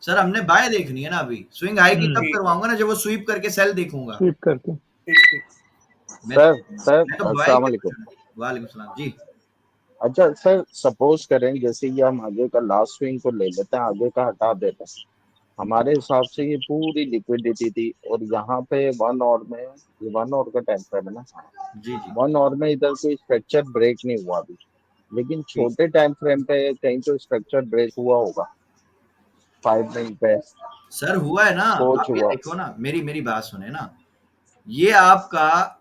सर हमने बाय देखनी है ना, अभी स्विंग हाई की तब ठीक करवाऊंगा ना जब वो स्वीप करके सेल देखूंगा। स्वीप करके। ठीक ठीक। मैं सर तो बाय अस्सलाम वालेकुम। वालेकुम सलाम जी। अच्छा सर, सपोज करें जैसे ये हम आगे का लास्ट स्विंग को ले लेते हैं, आगे का हटा देते हैं, हमारे हिसाब से ये पूरी लिक्विडिटी थी, और यहाँ पे 1 आवर में, ये 1 आवर का टाइम फ्रेम है ना, जी जी 1 आवर में इधर कोई स्ट्रक्चर ब्रेक नहीं हुआ अभी, लेकिन ठीक। छोटे टाइम फ्रेम पे कहीं तो स्ट्रक्चर ब्रेक हुआ होगा, 5 मिनट पे सर हुआ है ना, कुछ आप ये हुआ। देखो ना, मेरी मेरी बात सुने ना, ये आपका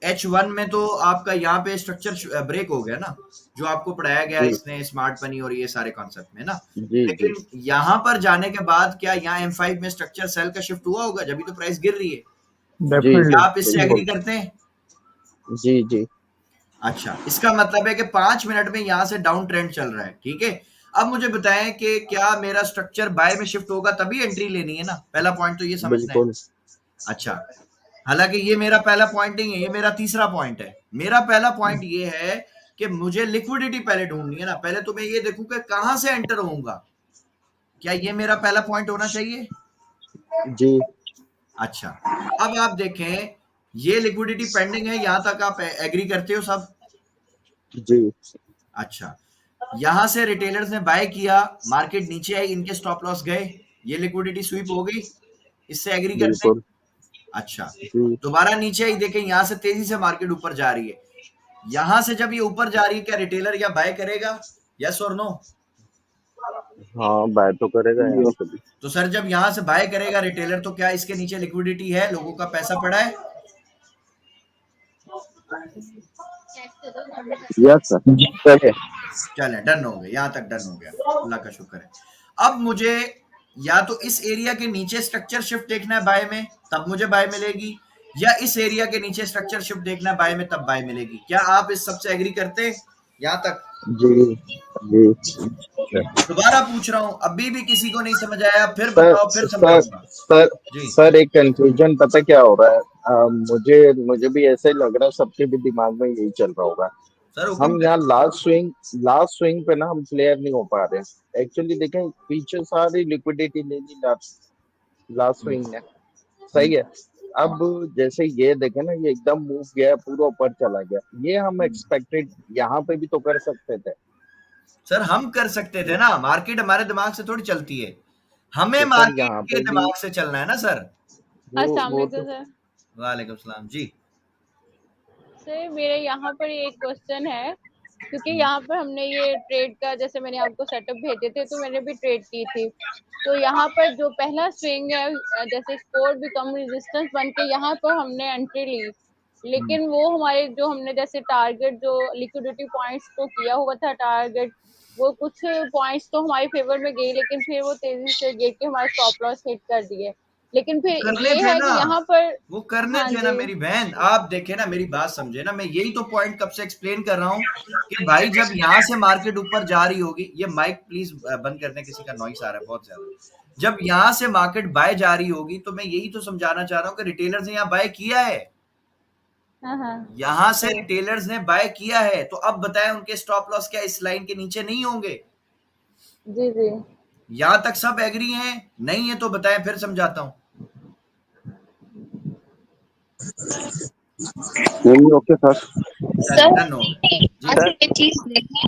H1 में तो आपका यहाँ पे स्ट्रक्चर ब्रेक हो गया ना, जो आपको पढ़ाया गया जी इसने स्मार्ट मनी और ये सारे कॉन्सेप्ट में ना। जी जी लेकिन यहाँ पर जाने के बाद क्या यहाँ M5 में स्ट्रक्चर सेल का शिफ्ट हुआ होगा, जब भी तो प्राइस गिर रही है। जी क्या डेफिनेटली आप इससे एग्री बिल्कुल। करते हैं? जी जी अच्छा, इसका मतलब है कि 5 मिनट में यहाँ से डाउन ट्रेंड चल रहा है, ठीक है। अब मुझे बताएं कि क्या मेरा स्ट्रक्चर बाय में शिफ्ट होगा तभी एंट्री लेनी है ना, पहला पॉइंट तो ये समझना है। बिल्कुल। अच्छा, हालांकि ये मेरा पहला पॉइंट नहीं है, ये मेरा तीसरा पॉइंट है। मेरा पहला पॉइंट ये है कि मुझे लिक्विडिटी पहले ढूंढनी है ना, पहले तो मैं ये देखूं कि कहां से एंटर होऊंगा। क्या ये मेरा पहला पॉइंट होना चाहिए? जी अच्छा, अब आप देखें, ये लिक्विडिटी पेंडिंग है, यहां तक आप एग्री करते हो सब? जी अच्छा, यहां से रिटेलर्स ने बाय किया, मार्केट नीचे आई, इनके स्टॉप लॉस गए, ये लिक्विडिटी स्वीप हो गई, इससे एग्री करते हैं? बिल्कुल। अच्छा, जी दोबारा नीचे आई, देखें यहां से तेजी से मार्केट ऊपर जा रही है, यहां से जब ये ऊपर जा रही है, क्या रिटेलर या बाय करेगा? यस और नो? हाँ, बाय तो करेगा यहाँ पे भी। तो सर जब यहां से बाय करेगा रिटेलर, तो क्या इसके नीचे लिक्विडिटी है, लोगों का पैसा पड़ा है? Yes sir. चले, डन हो गए, यहां तक डन हो गया, अल्लाह का शुक्र है। अब मुझे या तो इस एरिया के नीचे स्ट्रक्चर शिफ्ट देखना है बाय में, तब मुझे बाय मिलेगी, या इस एरिया के नीचे स्ट्रक्चर शिफ्ट देखना है बाय में, तब बाय मिलेगी। क्या आप इस सबसे एग्री करते हैं यहां तक? जी जी दोबारा पूछ रहा हूं, अभी भी किसी को नहीं समझ आया, फिर सर बताओ, फिर सर समझाऊंगा। सर जी सर एक कंफ्यूजन पता क्या हो रहा है, मुझे भी ऐसे ही लग रहा है, सबके भी दिमाग में यही चल रहा होगा। सर, हुक्म हम करें। यहाँ लास्ट स्विंग पे ना हम क्लियर नहीं हो पा रहे हैं। एक्चुअली देखें, पीछे सारी लिक्विडिटी ले ली लास्ट हम्म, स्विंग ने, सही है। अब जैसे ये देखें ना, ये एकदम मूव गया, पूरा ऊपर चला गया, ये हम एक्सपेक्टेड यहाँ पे भी तो कर सकते थे। सर हम कर सकते थे ना, मार्केट हमारे दिमाग से थोड़ी चलती है, हमें तो सर मार्केट यहाँ के पे भी दिमाग से चलना है ना सर। वो तो सर वालेकुम सलाम जी। सर मेरे यहाँ पर एक क्वेश्चन है, क्योंकि यहाँ पर हमने ये ट्रेड का, जैसे मैंने आपको सेटअप भेजे थे तो मैंने भी ट्रेड की थी। तो यहाँ पर जो पहला स्विंग है, जैसे सपोर्ट भी कम रेजिस्टेंस बन के यहाँ पर हमने एंट्री ली, लेकिन वो हमारे जो हमने जैसे टारगेट जो लिक्विडिटी पॉइंट्स को किया हुआ था टारगेट, वो कुछ पॉइंट्स तो हमारे फेवर में गई, लेकिन फिर वो तेजी से गिर के हमारा स्टॉप लॉस हिट कर दिए। लेकिन वो फिर करने ये थे है ना, कि यहाँ पर, वो करने हाँ थे ना जी, मेरी बहन, आप देखे ना, मेरी बात समझे ना, मैं यही तो पॉइंट कब से एक्सप्लेन कर रहा हूँ कि भाई जब यहाँ से मार्केट ऊपर जा रही होगी, ये माइक प्लीज बंद कर दें, किसी का नॉइस आ रहा है बहुत ज्यादा। जब यहाँ से मार्केट बाय जा रही होगी, तो मैं यही तो समझाना चाह रहा हूँ कि रिटेलर्स ने यहाँ बाय किया है, हाँ हाँ यहाँ से जी रिटेलर्स ने बाय किया है, तो अब बताएं उनके स्टॉप लॉस क्या इस लाइन के नीचे नहीं होंगे? जी जी। यहां तक सब एग्री हैं? नहीं है तो बताएं, फिर समझाता हूं। Okay sir. चले, सर डन हो गए जी। यहाँ से ये चीज देखें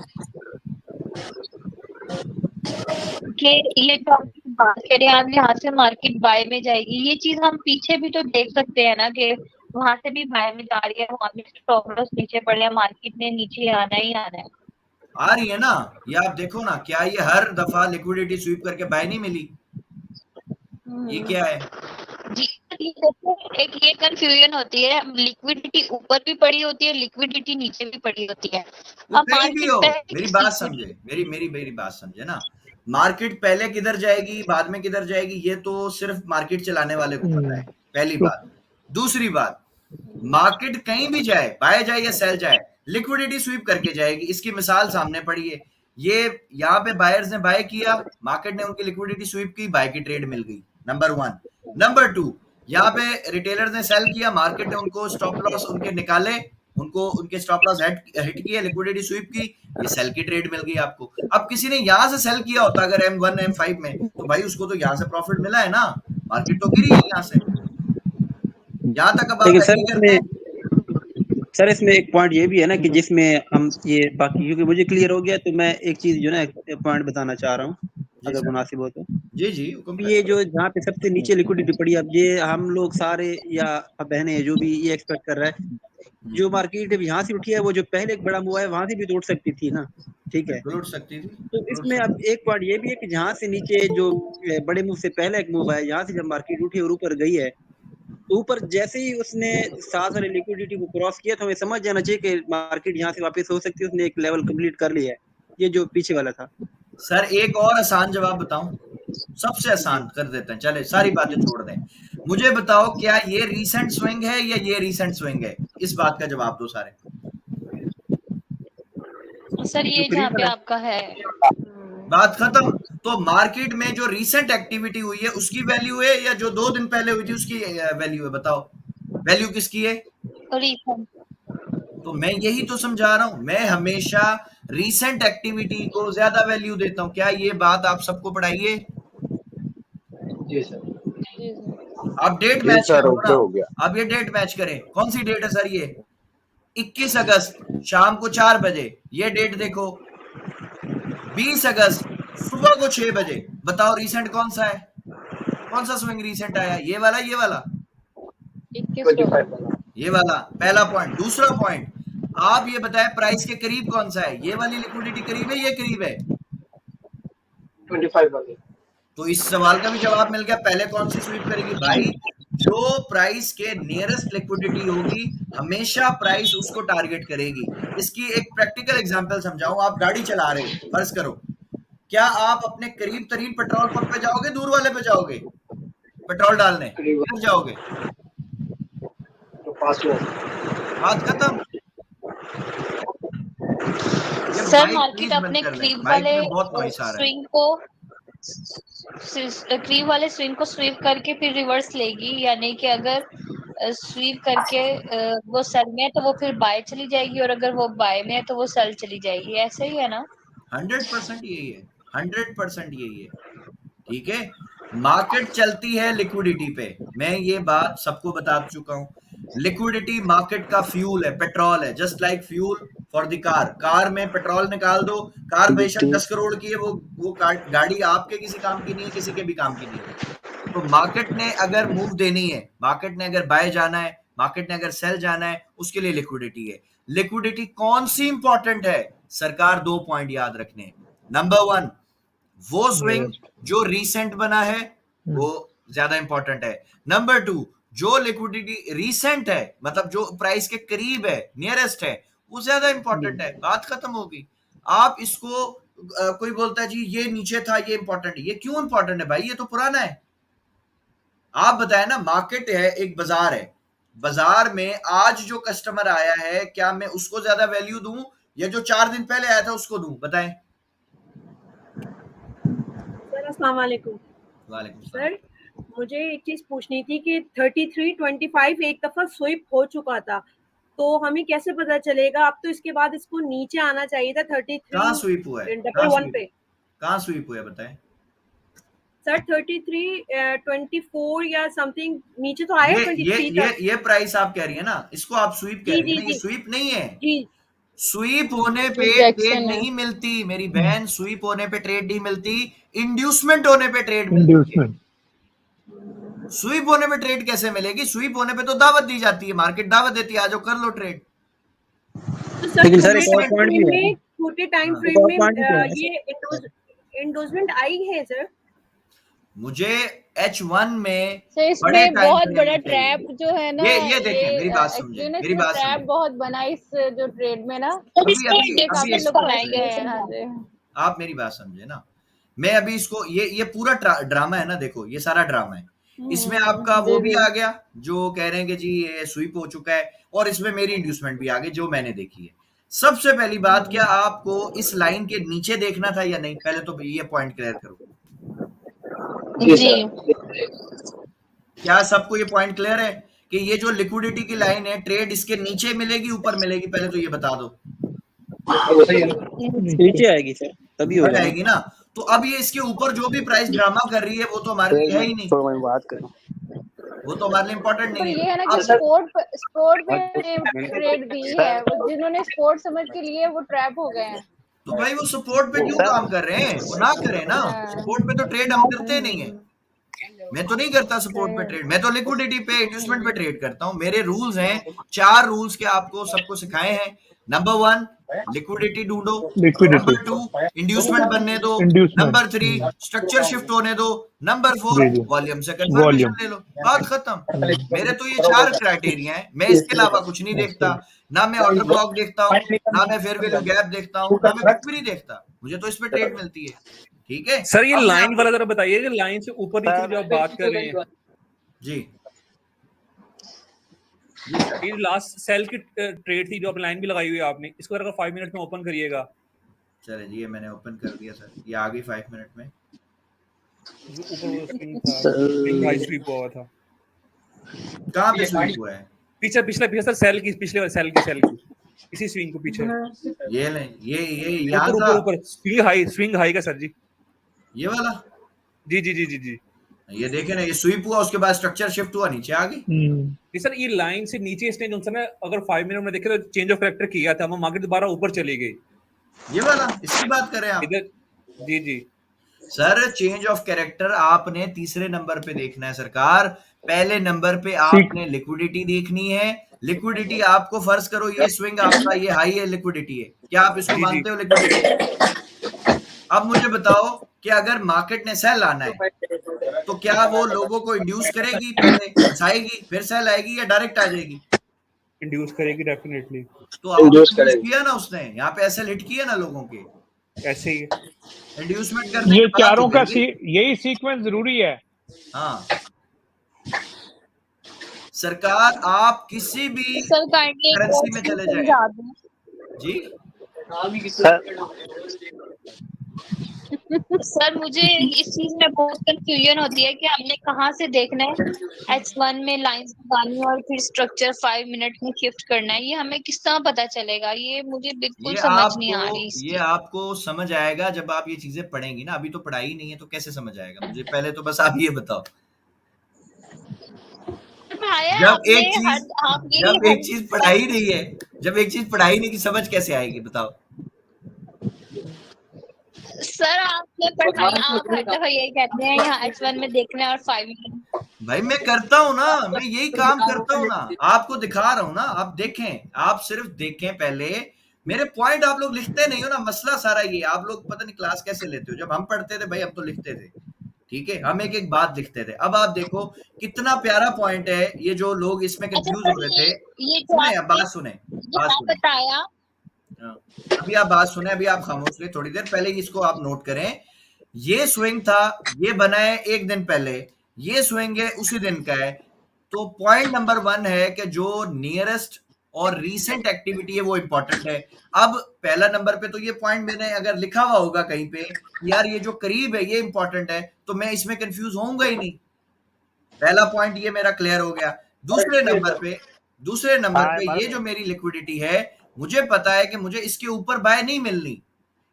कि ये जो आप बात करें, आप यहाँ से मार्केट बाय में जाएगी, ये चीज हम पीछे भी तो देख सकते हैं ना कि वहां से भी बाय में जा रही है, वहां भी स्टॉप लॉस नीचे पड़ रहा है, मार्केट ने नीचे आना ही आना है। आ रही है ना, ये आप देखो ना, क्या ये हर दफा लिक्विडिटी स्वीप करके बाय नहीं मिली? ये क्या है? जी, ये देखो, एक ये कंफ्यूजन होती है, लिक्विडिटी ऊपर भी पड़ी होती है, लिक्विडिटी नीचे भी पड़ी होती है। वो अब कहीं भी मार्केट हो, पहले मेरी किस बात लिक्विड, समझे, मेरी मेरी मेरी बात समझे ना, मार्केट पहले किधर जाएगी बाद में किधर जाएगी, ये तो सिर्फ मार्केट चलाने वाले को पता है, पहली बात। दूसरी बात, मार्केट कहीं भी जाए, बाय जाए या सेल जाए, लिक्विडिटी स्वीप करके जाएगी, इसकी मिसाल सामने पड़ी है। ये यहाँ पे बायर्स ने बाय किया, मार्केट ने उनकी लिक्विडिटी स्वीप की, बाय की ट्रेड मिल गई, नंबर 1। नंबर 2, यहाँ पे रिटेलर्स ने सेल किया, मार्केट ने उनको स्टॉप लॉस उनके निकाले, उनको उनके स्टॉप लॉस हिट किया, लिक्विडिटी स्वीप की, ये सेल की ट्रेड मिल गई आपको। अब किसी ने यहां से सेल किया होता अगर M1 M5 में, तो भाई उसको तो यहां से प्रॉफिट मिला है ना, मार्केट तो गिरी है यहां से। यहां तक अब आप लेकिन सर एग्री करते इसमें हैं? सर इसमें एक पॉइंट ये भी है ना कि जिसमें हम ये बाकी, क्योंकि मुझे क्लियर हो गया, तो मैं एक चीज जो ना पॉइंट बताना चाह रहा हूँ, जी अगर सर, मुनासिब हो तो। जी हुक्म ये करें। जो जहाँ पे सबसे नीचे लिक्विडिटी पड़ी, अब ये हम लोग सारे या बहने जो भी ये एक्सपेक्ट कर रहा है, जो मार्केट यहाँ से उठी है वो जो पहले एक बड़ा मुआ है वहां से भी तो उठ सकती थी ना, ठीक है। बिल्कुल उठ सकती थी, तो बिल्कुल उठ इसमें अब सकती। एक पॉइंट ये भी है कि जहाँ से नीचे जो बड़े मूव से पहले एक मूव है, यहाँ से जब मार्केट उठी और ऊपर गई है, तो ऊपर जैसे ही उसने 7 वाले लिक्विडिटी को क्रॉस किया, तो हमें समझ जाना चाहिए कि मार्केट यहाँ से वापस हो सकती है, उसने एक लेवल कंप्लीट कर लिया है, ये जो पीछे वाला था। सर एक और आसान जवाब बताऊं, सबसे आसान कर देते हैं, चले सारी बातें छोड़ दें। मुझे बताओ क्या ये रीसेंट स्विंग है या ये रीसेंट स्विंग है? इस बात का जवाब दो सारे। सर ये जहाँ पे आपका है बात खत्म। तो मार्केट में जो रीसेंट एक्टिविटी हुई है उसकी वैल्यू है या जो 2 दिन पहले हुई थी उसकी वैल्यू है? बताओ वैल्यू किसकी है? रीसेंट। तो मैं यही तो समझा रहा हूं, मैं हमेशा रीसेंट एक्टिविटी को ज्यादा वैल्यू देता हूं। क्या ये बात आप सबको पढ़ाइए? जी सर। जी सर। आप डेट जी मैच सर, करो ओके ना, हो गया। आप ये डेट मैच करें। कौन सी डेट है सर? ये 21 अगस्त शाम को 4 बजे। ये डेट देखो 20 अगस्त सुबह को 6 बजे। बताओ रीसेंट कौन सा है? कौन सा स्विंग रीसेंट आया? ये वाला, ये वाला, 21 वाला। ये वाला। पहला पॉइंट। दूसरा पॉइंट, आप ये बताएं प्राइस के करीब कौन सा है? ये वाली लिक्विडिटी करीब है, ये करीब है? 25 वाले। तो इस सवाल का भी जवाब मिल गया। पहले कौन सी स्वीप करेगी भाई? जो प्राइस के नियरेस्ट लिक्विडिटी होगी हमेशा प्राइस उसको टारगेट करेगी। इसकी एक प्रैक्टिकल एग्जांपल समझाऊं। आप गाड़ी चला रहे हो, फर्ज करो, क्या आप अपने करीब तरीन पेट्रोल पंप पे जाओगे, दूर वाले पे जाओगे पेट्रोल डालने? किधर जाओगे? तो पास में बात खत्म। ये सर माइक मार्केट प्लीज बंद अपने कर लें, क्रीम माइक वाले में बहुत नॉइस आ रहा है। स्विंग को क्रीम वाले स्विंग को स्वीप करके फिर रिवर्स लेगी, यानी कि अगर स्वीप करके वो सेल में है तो वो फिर बाय चली जाएगी, और अगर वो बाय में है तो वो सेल चली जाएगी, ऐसे ही है ना? 100% यही है, 100% यही है। ठीक है, मार्केट चलती है लिक्विडिटी पे। मैं ये बात सबको बता चुका हूं। लिक्विडिटी मार्केट का फ्यूल है, पेट्रोल है, just like fuel for the car. Car में पेट्रोल निकाल दो, कार बेशक 10 करोड़ की है, वो गाड़ी आपके किसी काम की नहीं है, किसी के भी काम की नहीं है। तो मार्केट ने अगर मूव देनी है, मार्केट ने अगर बाय जाना है, मार्केट ने अगर सेल जाना है, उसके लिए लिक्विडिटी है। लिक्विडिटी कौन सी इंपॉर्टेंट है? सरकार 2 पॉइंट याद रखने। नंबर 1, वो स्विंग जो रीसेंट बना है वो ज्यादा इंपॉर्टेंट है। नंबर 2, जो लिक्विडिटी रीसेंट है, मतलब जो प्राइस के करीब है, नियरेस्ट है, वो ज्यादा इंपॉर्टेंट है। बात खत्म होगी। आप इसको कोई बोलता है जी ये नीचे था, ये इंपॉर्टेंट है। ये क्यों इंपॉर्टेंट है भाई? ये तो पुराना है। आप बताएं ना, मार्केट है, एक बाजार है, बाजार में आज जो कस्टमर आया है क्या मैं उसको ज्यादा वैल्यू दूं या जो 4 दिन पहले आया था उसको दूं? बताएं। सर अस्सलाम वालेकुम। वालेकुम सलाम। सर मुझे एक चीज पूछनी थी कि 33.25 एक दफा स्विप हो चुका था, तो हमें कैसे पता चलेगा? अब तो इसके बाद इसको नीचे आना चाहिए था कहां स्वीप हुआ है? 33.1 पे। कहां स्वीप हुआ है बताएं। सर 33.24 या समथिंग नीचे तो आया 23 तक। ये प्राइस आप कह रही है ना, इसको आप स्वीप कह जी रही है जी ना। ये जी स्वीप नहीं है। जी। स्वीप होने पे ट्रेड रिजेक्शन है। नहीं मिलती मेरी बहन, स्वीप होने पे ट्रेड नहीं मिलती, इंड्यूसमेंट होने पे ट्रेड मिलती है। इंड्यूसमेंट। स्वीप होने पे ट्रेड कैसे मिलेगी? स्वीप होने पे तो दावत दी जाती है, मार्केट दावत देती है, आ जाओ कर लो ट्रेड। तो सर लेकिन सर एक छोटे और टाइम पॉइंट भी फ्रेम है, में, छोटे टाइम हाँ। एक फ्रेम और में पॉइंट भी तो है। ये इंडोजमेंट आई है सर। मुझे H1 में सर बड़े इसमें टाइम बहुत फ्रेम बड़ा में ट्रैप चाहिए। जो है ना, ये देखें, मेरी बात समझे, एक्चुअली ना मेरी इसमें बात ट्रैप समझे। बहुत बना इस जो ट्रेड में ना, अभी अभी इसलिए अभी काफी लोग इसको फंस गए हैं। हाँ जी। आप मेरी बात समझे ना। मैं अभी इसको, ये पूरा ड्रामा है ना, देखो ये सारा ड्रामा है। इसमें आपका वो जी भी जी। आ गया जो कह रहे हैं कि जी ये स्वीप हो चुका है, और इसमें मेरी इंड्यूसमेंट भी आ गई जो मैंने देखी है। सबसे पहली बात, क्या आपको इस लाइन के नीचे देखना था या नहीं? पहले तो ये पॉइंट क्लियर करो। जी क्या सबको ये पॉइंट क्लियर है कि ये जो लिक्विडिटी की लाइन है, ट्रेड इसके नीचे मिलेगी, ऊपर मिलेगी? पहले तो ये बता दो। नीचे आएगी सर, तभी नीचे होगा ना। आएगी ना। तो अब ये इसके ऊपर जो भी प्राइस ड्रामा कर रही है वो तो हमारे लिए है ही नहीं। मैं बात करूं। वो तो हमारे लिए इम्पोर्टेंट पर नहीं ये है। है ना आप कि स्पोर्ट पे ट्रेड दी है, वो जिन्होंने स्पोर्ट समझ के लिए वो ट्रैप हो गए हैं। तो भाई वो सपोर्ट पे क्यों काम कर रहे हैं, वो ना करें ना। हाँ। सपोर्ट पे तो ट्रेड हम करते नहीं है। मैं तो नहीं करता सपोर्ट पे ट्रेड, मैं तो लिक्विडिटी पे इंड्यूसमेंट पे ट्रेड करता हूं। मेरे रूल्स हैं, 4 रूल्स के आपको सबको सिखाए हैं। नंबर 1 लिक्विडिटी ढूंढो, लिक्विडिटी, नंबर 2 इंड्यूसमेंट बनने दो, इंड्यूसमेंट, नंबर 3 स्ट्रक्चर शिफ्ट होने दो, नंबर 4 जी जी, वॉल्यूम से वॉल्यूम, कंफर्मेशन ले लो, बात खत्म। मेरे तो ये 4 क्राइटेरिया हैं, मैं इसके अलावा कुछ नहीं देखता। ना मैं ऑर्डर ब्लॉक देखता हूँ, ना मैं फेयर वैल्यू गैप देखता हूँ, ना मैं कुछ भी नहीं देखता। मुझे तो इस पे ट्रेड मिलती है। ठीक है सर ये अब मैं लाइन आपको वाला जरा बताइए कि लाइन से ऊपर नीचे की जो आप बात कर रहे हैं, जी ये लास्ट सेल की ट्रेड थी जो आप लाइन भी लगाई हुई है आपने, इसको अगर 5 मिनट में ओपन करिएगा। चले जी, ये मैंने ओपन कर दिया सर, ये आ गई 5 मिनट में। जो ऊपर वो स्विंग था, स्विंग हाई स्वीप हुआ था, कहाँ पे स्विंग हुआ है? पीछे पिछले पीछे सर सेल की, पिछले वाले सेल की इसी स्विंग को पीछे ये नहीं, ये यहाँ ऊपर था, ऊपर स्विंग हाई का सर जी, ये वाला। जी जी जी जी जी ये देखे ना, ये स्वीप हुआ, उसके बाद स्ट्रक्चर शिफ्ट हुआ, नीचे आ गई। जी सर। ये लाइन से नीचे इसने जो ना अगर 5 मिनट में देखे तो चेंज ऑफ कैरेक्टर किया था, वो मार्केट दोबारा ऊपर चली गई। ये वाला, इसकी बात कर रहे हैं आप? इधर जी जी सर चेंज ऑफ कैरेक्टर आपने तीसरे नंबर पे देखना है सरकार। पहले नंबर पे आपने लिक्विडिटी देखनी है। लिक्विडिटी आपको, फर्ज करो ये स्विंग आपका ये हाई है, लिक्विडिटी है, क्या आप इसको जी, जी। मानते हो लिक्विडिटी? अब मुझे बताओ कि अगर मार्केट ने सेल लाना है तो क्या वो लोगों को इंड्यूस करेगी, पहले फंसाएगी, फिर सेल आएगी, या डायरेक्ट आ जाएगी? इंड्यूस करेगी डेफिनेटली। तो इंड्यूस किया ना उसने, यहाँ पे ऐसे हिट किए ना लोगों के, ऐसे ही इंड्यूसमेंट करने ये के बाद चारों का उठेंगे। यही सीक्वेंस जरूरी है। हाँ सरकार, आप किसी भी सर काइंडली एक करेंसी और में चीज चले जाए समझा दें। जी, सर मुझे इस चीज में बहुत कंफ्यूजन होती है कि हमने कहाँ से देखना है H1 में लाइंस लगानी है और फिर स्ट्रक्चर 5 मिनट में शिफ्ट करना है, ये हमें किस तरह पता चलेगा? ये मुझे बिल्कुल समझ नहीं आ रही ये आपको समझ आएगा जब आप ये चीजें पढ़ेंगी ना। अभी तो पढ़ाई नहीं है तो कैसे समझ आएगा? मुझे पहले तो बस आप ये बताओ, जब एक चीज पढ़ाई नहीं है, जब एक चीज पढ़ाई नहीं की समझ कैसे आएगी बताओ? सर आपने पढ़ाई, आप हर दफा यही कहते हैं यहाँ H1 में देखना है और 5 मिनट। भाई मैं करता हूँ ना, मैं यही काम करता हूँ ना, आपको दिखा रहा हूँ ना। आप देखें, आप सिर्फ देखें पहले, मेरे पॉइंट आप लोग लिखते नहीं हो ना। मसला सारा ये, आप लोग पता नहीं क्लास कैसे लेते हो। जब हम पढ़ते थे भाई हम तो लिखते थे, ठीक है, हम एक एक बात लिखते थे। अब आप देखो कितना प्यारा पॉइंट है ये, जो लोग इसमें कंफ्यूज हो रहे थे। सुने, अब बात सुने, बात सुने। बताया अभी आप बात सुने, अभी आप खामोश रहे थोड़ी देर। पहले इसको आप नोट करें, ये स्विंग था, ये बना है एक दिन पहले, ये स्विंग है उसी दिन का है। तो पॉइंट नंबर 1 है कि जो नियरेस्ट और रीसेंट एक्टिविटी है वो इंपॉर्टेंट है। अब पहला नंबर पे तो ये पॉइंट मैंने अगर लिखा हुआ होगा कहीं पे, यार ये जो करीब है ये इंपॉर्टेंट है, तो मैं इसमें कंफ्यूज होऊंगा ही नहीं। पहला पॉइंट ये मेरा क्लियर हो गया। दूसरे नंबर पे ये जो मेरी लिक्विडिटी है, मुझे पता है कि मुझे इसके ऊपर बाय नहीं मिलनी,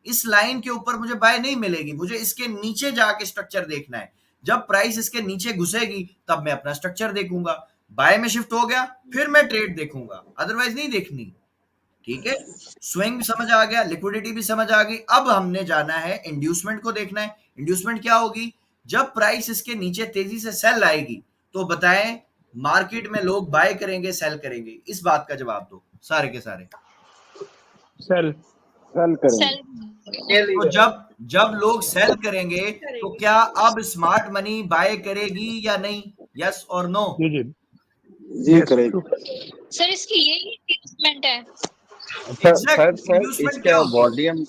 इस लाइन के ऊपर मुझे बाय नहीं मिलेगी, मुझे इसके नीचे जाके स्ट्रक्चर देखना है। जब प्राइस इसके नीचे घुसेगी तब मैं अपना स्ट्रक्चर देखूंगा, बाय में शिफ्ट हो गया फिर मैं ट्रेड देखूंगा, अदरवाइज नहीं देखनी। ठीक है, स्विंग समझ आ गया, लिक्विडिटी भी समझ आ गई। अब हमने जाना है इंड्यूसमेंट को देखना है। इंड्यूसमेंट क्या होगी? जब प्राइस इसके नीचे तेजी से सेल आएगी तो बताएं मार्केट में लोग बाय करेंगे सेल करेंगे? इस बात का जवाब दो सारे के सारे। सेल करेंगे। तो जब लोग सेल करेंगे तो क्या अब स्मार्ट मनी बाय करेगी या नहीं? यस और नो? जी करेगी। सर इसकी यही इंड्यूसमेंट है। सर इसका वॉल्यूम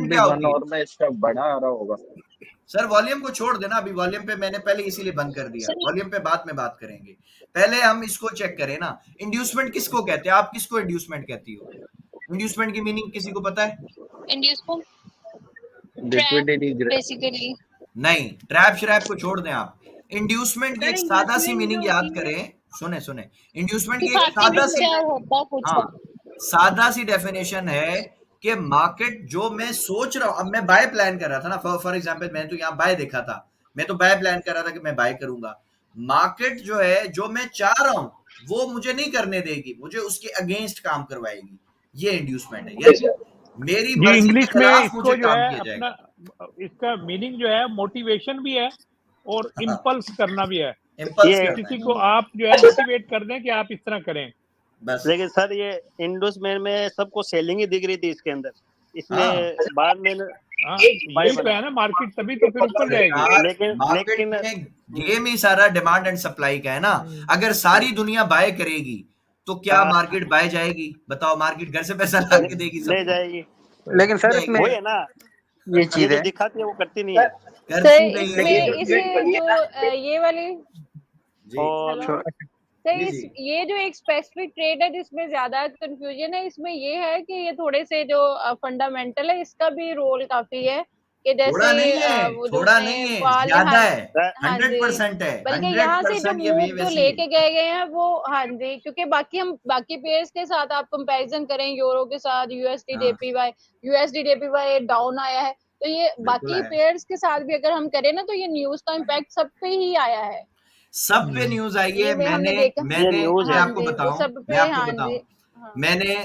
भी 1 आवर में इसका बड़ा आ रहा होगा। सर वॉल्यूम को छोड़ देना, अभी वॉल्यूम पे मैंने पहले इसीलिए बंद कर दिया, वॉल्यूम पे बाद में बात करेंगे। पहले हम इसको चेक करें ना, इंड्यूसमेंट किसको कहते हैं? आप किसको इंड्यूसमेंट कहती हो? इंड्यूसमेंट की मीनिंग किसी को पता है? इंड्यूसमेंट लिक्विडिटी बेसिकली नहीं, ट्रैप श्रैप को छोड़ दें आप। इंड्यूसमेंट की एक सादा सी मीनिंग याद करें, सुने इंड्यूसमेंट की एक सादा सी डेफिनेशन है कि मार्केट, जो मैं सोच रहा हूं, अब मैं बाय प्लान कर रहा था ना, फॉर एग्जांपल मैंने तो यहाँ बाय देखा था, मैं तो बाय प्लान कर रहा था कि मैं बाय करूंगा। मार्केट जो है, जो मैं चाह रहा हूं वो मुझे नहीं करने देगी, मुझे उसके अगेंस्ट काम करवाएगी। ये इंड्यूसमेंट है, यानी मेरी जी, मर्जी के इंग्लिश में खिलाफ इसको मुझे जो काम है किया अपना जाएगा। इसका मीनिंग जो है मोटिवेशन भी है और इम्पल्स करना भी है। इम्पल्स कि करना किसी है, को आप जो है मोटिवेट कर दें कि आप इस तरह करें। बस। लेकिन सर ये इंडोसमेंट में सबको सेलिंग ही दिख रही थी इसके अंदर, हाँ, इसलिए बाद में हाँ, बाय यही तो बना। है ना मार्केट, तभी तो फिर ऊपर जाएगी। सरकार, लेकिन मार्केट लेकिन में गेम ही सारा डिमांड एंड सप्लाई का है ना। अगर सारी दुनिया बाय करेगी तो क्या मार्केट बाय जाएगी? बताओ, मार्केट घर से पैसा ला के देगी ले सबको? जाएगी, लेकिन सर इसमें वही है ना, ये ये चीज जो है, दिखाती है वो करती नहीं है। सर करती नहीं इसमें है। इस जो ये वाली जी और हेलो सर, जी इस जी, ये जो एक स्पेसिफिक ट्रेड है जिसमें ज्यादा कंफ्यूजन है, इसमें ये है कि ये थोड़े से जो फंडामेंटल है इसका भी रोल काफी है कि थोड़ा जैसे नहीं है, वो जो थोड़ा उसने नहीं है, फॉल, ज्यादा हाँ है। हाँ जी, 100% है, बल्कि यहाँ से जो 100% ये मूव वेव जो ऐसी है। लेके गए हैं वो, हाँ जी, क्योंकि बाकी पेयर्स के साथ आप कंपैरिजन करें यूरो के साथ, हाँ, यूएसडी जेपीवाई डाउन आया है, तो ये बिल्कुल बाकी है। पेयर्स के साथ भी अगर हम करें ना तो ये न्यूज का इम्पैक्ट सब पे ही आया है। सब पे न्यूज आई ये है। वे हमने मैंने देखा। ये मैंने न्यूज मैं है। हाँ आपको जी, वो बताऊं, सब मैं पे, आपको हाँ बताऊं, जी, हाँ मैंने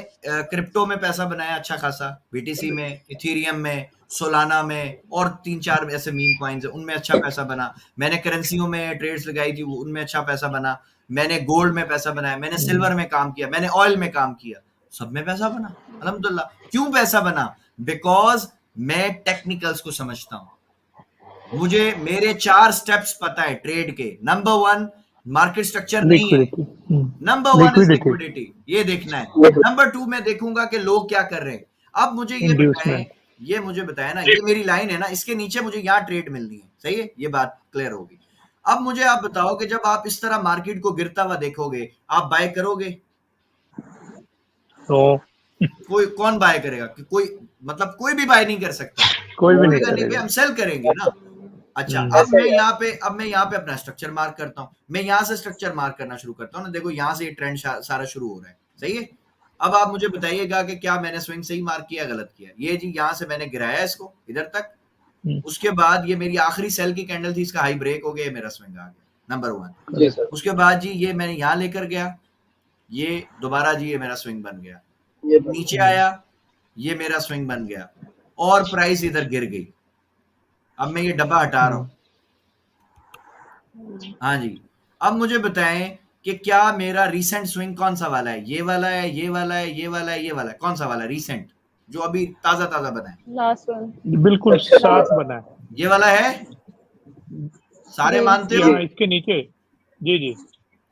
क्रिप्टो में पैसा बनाया अच्छा खासा, बीटीसी में, इथेरियम में, सोलाना में, और 3-4 ऐसे मीम कॉइन्स है, उनमें अच्छा पैसा बना। मैंने करेंसियों में ट्रेड्स लगाई थी, उनमें अच्छा पैसा बना। मैंने गोल्ड में पैसा बनाया, मैंने सिल्वर में काम किया, मैंने ऑयल में काम किया, सब में पैसा बना अल्हम्दुलिल्लाह। क्यों पैसा बना? बिकॉज मैं टेक्निकल्स को समझता हूं। मुझे मेरे 4 स्टेप्स पता है ट्रेड के। नंबर 1 मार्केट स्ट्रक्चर नहीं है, नंबर 1 इज लिक्विडिटी, ये देखना है। नंबर 2 मैं देखूंगा कि लोग क्या कर रहे हैं। अब मुझे ये बताएं, ये मुझे बताया ना, ये मेरी लाइन है ना, इसके नीचे मुझे यहाँ ट्रेड मिलनी है, सही है, ये बात क्लियर होगी। अब मुझे आप बताओ कि जब आप इस तरह मार्केट को गिरता हुआ देखोगे, आप बाय करोगे? तो कोई कौन बाय करेगा? कि कोई, मतलब कोई भी बाय नहीं कर सकता, कोई भी नहीं बोलेगा नहीं करेगा। हम सेल करेंगे ना। अच्छा, अब मैं यहाँ पे अपना स्ट्रक्चर मार्क करता हूँ। मैं यहाँ से स्ट्रक्चर मार्क करना शुरू करता हूँ ना, देखो यहाँ से ये ट्रेंड सारा शुरू हो रहा है, सही है। अब आप मुझे बताइएगा कि क्या मैंने स्विंग सही मार्क किया, गलत किया। ये जी यहाँ से मैंने गिराया इसको इधर तक, उसके बाद ये मेरी आखिरी सेल की कैंडल थी, इसका हाई ब्रेक हो गया, मेरा स्विंग आ गया, नंबर 1। उसके बाद जी ये मैंने यहाँ लेकर गया, ये दोबारा जी ये मेरा स्विंग बन गया, नीचे आया, ये मेरा स्विंग बन गया, और प्राइस इधर गिर गई। अब मैं ये डब्बा हटा रहा हूँ। हाँ जी, अब मुझे बताएं कि क्या मेरा रीसेंट स्विंग कौन सा वाला है? ये वाला है, ये वाला है, ये वाला है, ये वाला है? कौन सा वाला रीसेंट जो अभी ताजा ताजा बना है? लास्ट वन बिल्कुल साथ बना है। ये वाला है, सारे जी। मानते हो? यहाँ इसके नीचे, जी जी,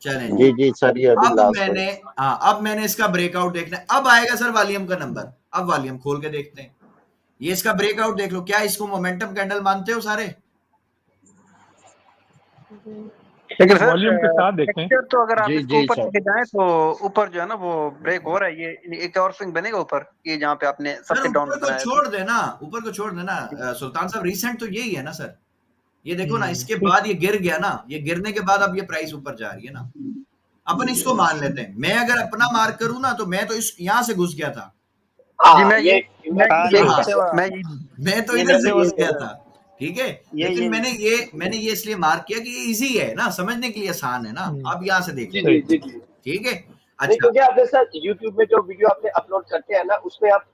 चलें जी जी सर, ये अभी अब लास्ट मैंने, हाँ, अब मैंने इसका ब्रेकआउट देखना है। अब आएगा सर वॉल्यूम का नंबर। अब वॉल्यूम खोल के देखते हैं, ये इसका ब्रेकआउट देख लो। क्या इसको मोमेंटम कैंडल मानते हो सारे? लेकिन सर वॉल्यूम के साथ देखते हैं। टेक्सचर तो अगर आप जी इसको जी ऊपर सर। लेके जाएं तो ऊपर जो है ना वो ब्रेक हो रहा है, ये एक और स्विंग बनेगा ऊपर, ये जहाँ पे आपने सर सबसे डाउन ऊपर को बनाया छोड़ देना, ऊपर को छोड़ देना सुल्तान साहब। रिसेंट तो यही है ना सर, ये देखो ना, इसके बाद ये गिर गया ना, ये गिरने के बाद अब ये प्राइस ऊपर जा रही है ना। अपन इसको मान लेते हैं। मैं अगर अपना मार्क करूं ना, तो मैं तो इस यहाँ से घुस गया था जी। मैं ये नीचे वाला, मैं तो ये इधर से नीचे घुस वाला गया था, ठीक है। लेकिन मैंने ये इसलिए मार्क किया कि ये इजी है ना, समझने के लिए आसान है ना। अब यहाँ से देख लो, ठीक है। अच्छा, क्योंकि आपने सर यूट्यूब में जो वीडियो आपने अपलोड करते हैं ना, उसमें आप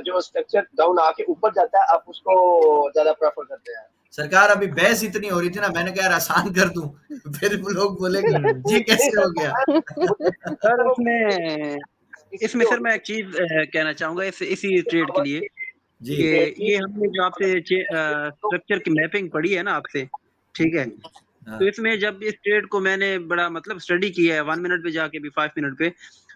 जो स्ट्रक्चर डाउन आके ऊपर जाता है, आप उसको ज्यादा प्रेफर करते हैं। सरकार अभी बहस इतनी हो रही थी ना, मैंने कहा यार आसान कर दूं, फिर लोग बोलेंगे ये कैसे हो गया। सर इसमें सर मैं एक चीज कहना चाहूंगा इसी ट्रेड के लिए जी कि ये हमने जो आपसे स्ट्रक्चर की मैपिंग पढ़ी है ना आपसे, ठीक है। हाँ। तो इसमें जब इस ट्रेड को मैंने बड़ा मतलब स्टडी किया है 1 मिनट पे जाके भी 5 मिनट पे,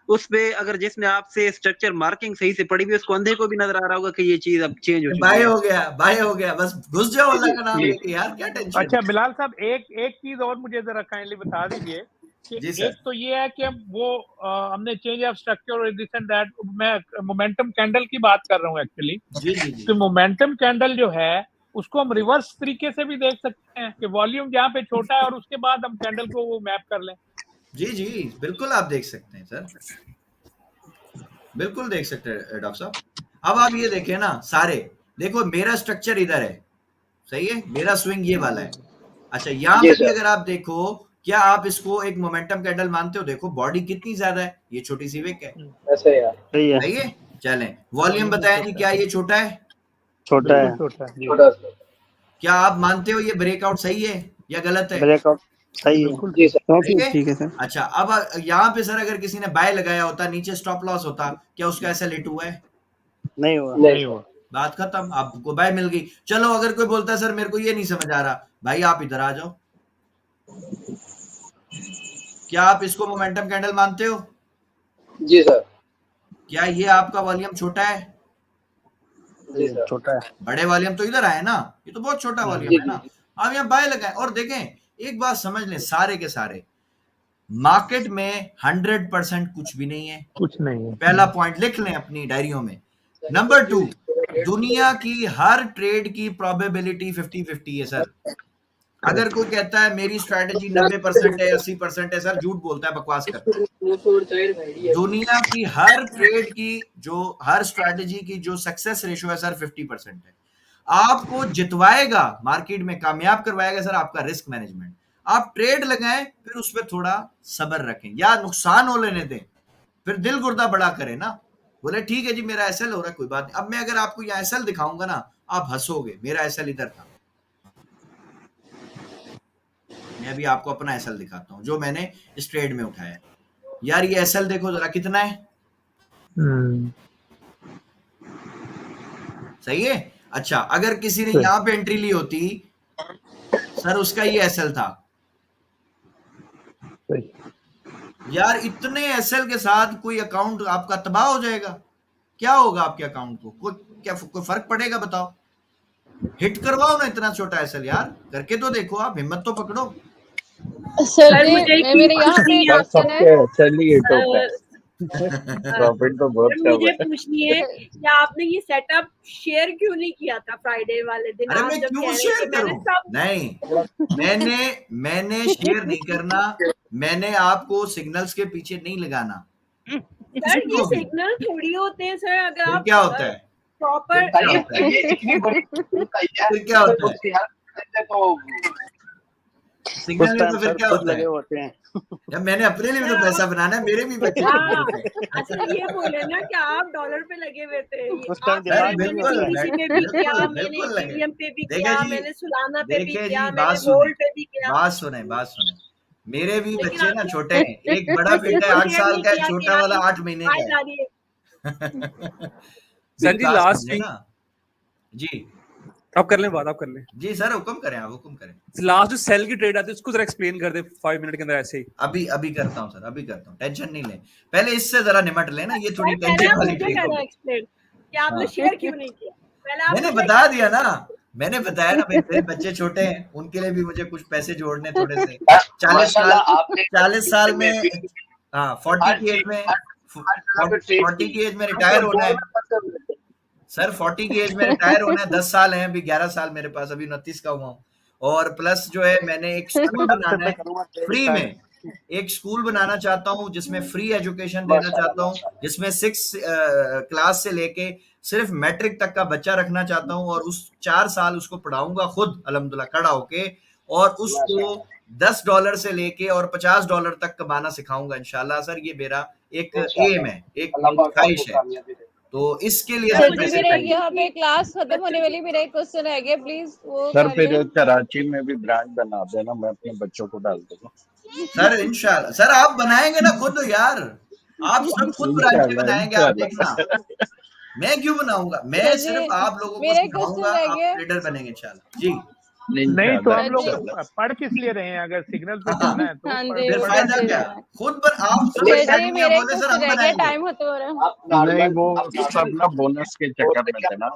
उस पे अगर जिसने आपसे स्ट्रक्चर मार्किंग सही से पढ़ी हुई, उसको अंधे को भी नजर आ रहा होगा कि ये चीज अब चेंज हो चुकी बाय है। हो गया, बाय हो गया, बस घुस जाओ अल्लाह का नाम लेके, यार क्या टेंशन अच्छा है। बिलाल साहब, एक चीज और मुझे जरा काइंडली बता दीजिए कि जी सर। एक तो ये है कि वो हमने चेंज ऑफ स्ट्रक्चर और दिस एंड दैट, मैं मोमेंटम कैंडल की बात कर रहा हूँ एक्चुअली। जी जी जी तो मोमेंटम कैंडल जो है उसको हम रिवर्स तरीके से भी देख सकते हैं कि वॉल्यूम जहाँ पे छोटा है और उसके बाद हम कैंडल को वो मैप कर लें। जी जी बिल्कुल आप देख सकते हैं सर, बिल्कुल देख सकते हैं डॉक्टर साहब। अब आप ये देखें ना, सारे देखो मेरा स्ट्रक्चर इधर है, सही है, मेरा स्विंग ये वाला है। अच्छा, यहाँ पे भी अगर आप देखो क्या आप इसको एक मोमेंटम कैंडल मानते हो? देखो बॉडी कितनी ज्यादा है, ये छोटी सी विक है। ऐसे यार सही है, सही है, चलें। वॉल्यूम बताया जी, क्या ये छोटा है? छोटा है, बिल्कुल छोटा है जी, छोटा सा क्या आप मानते हो ये ब्रेकआउट सही है या गलत है? ब्रेकआउट सही है, बिल्कुल जी सर ओके सही है? ठीक है सर। अच्छा, अब यहाँ पे सर अगर किसी ने बाय लगाया होता, नीचे स्टॉप लॉस होता, क्या उसका ऐसा हिट हुआ है? नहीं हुआ, नहीं नहीं सर हुआ। बात खत्म, आपको बाय मिल गई। चलो अगर कोई बोलता है सर मेरे को ये नहीं समझ आ रहा, भाई आप इधर आ जाओ। क्या आप इसको मोमेंटम कैंडल मानते हो? जी सर क्या ये आपका वॉल्यूम छोटा है? जी सर छोटा है, बड़े वॉल्यूम तो इधर आए ना, ये तो बहुत छोटा वॉल्यूम जी है जी ना। आप यहाँ बाय लगाएं और देखें, एक बात समझ लें सारे के सारे, मार्केट में 100% कुछ भी नहीं है। कुछ नहीं है। पहला पॉइंट लिख लें अपनी डायरियों में। नंबर 2, दुनिया की हर ट्रेड की प्रोबेबिलिटी 50-50 है सर। अगर कोई कहता है मेरी स्ट्रैटेजी 90% है, 80% है, सर झूठ बोलता है, बकवास करता है। दुनिया की हर ट्रेड की जो हर स्ट्रैटेजी की जो सक्सेस रेशियो है सर 50% है। आपको जितवाएगा मार्केट में, कामयाब करवाएगा सर आपका रिस्क मैनेजमेंट। आप ट्रेड लगाएं, फिर उस पर थोड़ा सब्र रखें, या नुकसान हो लेने दें, फिर दिल गुर्दा बड़ा करें ना। बोले ठीक है जी मेरा एसएल हो रहा है, कोई बात नहीं। अब मैं अगर आपको यहाँ एसएल दिखाऊंगा ना, आप हंसोगे, मेरा एसएल इधर था। मैं अभी आपको अपना एसएल दिखाता हूँ जो मैंने इस ट्रेड में उठाया है। यार ये एसएल देखो जरा कितना है, सही है। अच्छा, अगर किसी ने यहां पे एंट्री ली होती सर, उसका ये एसएल था। यार इतने एसएल के साथ कोई अकाउंट आपका तबाह हो जाएगा। क्या होगा आपके अकाउंट को? कोई फर्क पड़ेगा बताओ? हिट करवाओ ना इतना छोटा एसएल, यार करके तो देखो, आप हिम्मत तो पकड़ो। सर सर जी मुझे एक मेरे चीज यहाँ पे पूछनी एक है क्वेश्चन है। सबके चलिए हिट होता है, सर प्रॉफिट तो बहुत कम मुझे है। पूछनी है कि आपने ये सेटअप शेयर क्यों नहीं किया था फ्राइडे वाले दिन? अरे आप मैं जब क्यों कह रहे शेयर थे मैंने करूं? सब नहीं, मैंने शेयर नहीं करना, मैंने आपको सिग्नल्स के पीछे नहीं लगाना सर, किसी ये को भी। सिग्नल थोड़ी होते हैं सर, अगर फिर आप क्या होता है? प्रॉपर क्या होता है? ये इतनी बड़ी फिर क्या होता है? उसकी हेल्प करते तो उस सिग्नल में टाइम तो फिर सर क्या खुद होता लगे है? होते हैं। जब मैंने अपने लिए भी तो पैसा बनाना है, मेरे भी बच्चे छोटे हाँ, छोटे। अच्छा ये बोले ना कि आप डॉलर पे लगे हुए थे। उस टाइम आपने अरे दिमाग नहीं मैंने होता है। बीटीसी पे भी किया, बिल्कुल मैंने बिल्कुल लगे। इथेरियम पे भी देखे किया, जी, मैंने सोलाना पे भी देखे किया, जी, मैंने बात सुने, गोल्ड पे भी किया। बात सुने। मेरे भी लेकिन बच्चे ना आपने छोटे हैं, एक बड़ा किसी बेटा को 8 शेयर साल नहीं का है, किया कि छोटा आप वाला ये 8 महीने आज का आ रही है। है। सर मेरी जी बात लास्ट समझे वीक ना जी। आप कर लें बात, आप कर लें। जी सर, हुक्म करें, आप हुक्म करें। लास्ट जो सेल की ट्रेड आती है उसको जरा एक्सप्लेन कर दे 5 मिनट के अंदर ऐसे ही। अभी करता हूँ सर, अभी करता हूँ, टेंशन नहीं लें। पहले इससे जरा निमट लेना, ये थोड़ी सर पहले टेंशन आप वाली मुझे ट्रेड करना होगी। एक्सप्लेन कि आपने हाँ, शेयर क्यों नहीं किया। पहले आप मैंने मुझे बता दिया ना, मैंने बताया ना भाई, मेरे बच्चे छोटे हैं, उनके लिए भी मुझे कुछ पैसे जोड़ने थोड़े से। 40 साल, माशाल्लाह आपने 40 साल में, भी हाँ 40 हर की एज चीज में, हर जगह पे ट्रेड 40 की की एज में आपको रिटायर होना है डॉलर पसंद है। सर। 40 की एज में रिटायर होना है, 10 साल है अभी, 11 साल मेरे पास, अभी 29 का हुआ हूँ। और प्लस जो है मैंने एक स्कूल बनाना है फ्री में, एक स्कूल बनाना चाहता हूँ जिसमें फ्री एजुकेशन देना माशाल्लाह चाहता हूँ, माशाल्लाह जिसमें 6 क्लास से लेके सिर्फ मैट्रिक तक का बच्चा रखना चाहता हूँ, और उस 4 साल उसको पढ़ाऊंगा खुद अल्हम्दुलिल्लाह खड़ा होके, और उसको माशाल्लाह $10 से लेके और $50 तक कमाना सिखाऊंगा इंशाल्लाह सर। ये मेरा एक एम इंशाल्लाह है, एक अल्लाह मेरी पाक आपको ख्वाहिश है। कामयाबी दे। तो इसके लिए सर सर सर जी मुझे पैसे मेरे चाहिए। यहाँ पे क्लास खत्म होने वाली, बच्चों मेरा एक क्वेश्चन रह गया, प्लीज वो सर कर फिर लें। कराची में भी ब्रांच बना देना, मैं अपने बच्चों को डाल दूंगा। सर इंशाल्लाह सर, आप बनाएंगे ना खुद यार, आप सब खुद ब्रांचें इंशाल्लाह बनाएंगे, आप देखना। इंशाल्लाह। मैं क्यों बनाऊंगा, मैं सर जी सिर्फ आप लोगों को मेरा एक सिखाऊंगा, क्वेश्चन रह आप गया। ट्रेडर बनेंगे इंशाल्लाह जी। नहीं तो इंशाल्लाह हम सर लोग जी, इंशाल्लाह। पढ़ किस लिए रहे हैं? अगर सिग्नल पे हाँ, चलना है तो हाँ पढ़ जी फिर पढ़ बिल्कुल फायदा लेंगे। सही क्या? बोला। खुद आप सब सर एक जी आदमी है, मेरा एक बोले सर क्वेश्चन हम रह गया, बनाएंगे। टाइम खत्म हो रहा है। आप नहीं नॉर्मल वो आप सब ना बोनस के चक्कर में थे ना।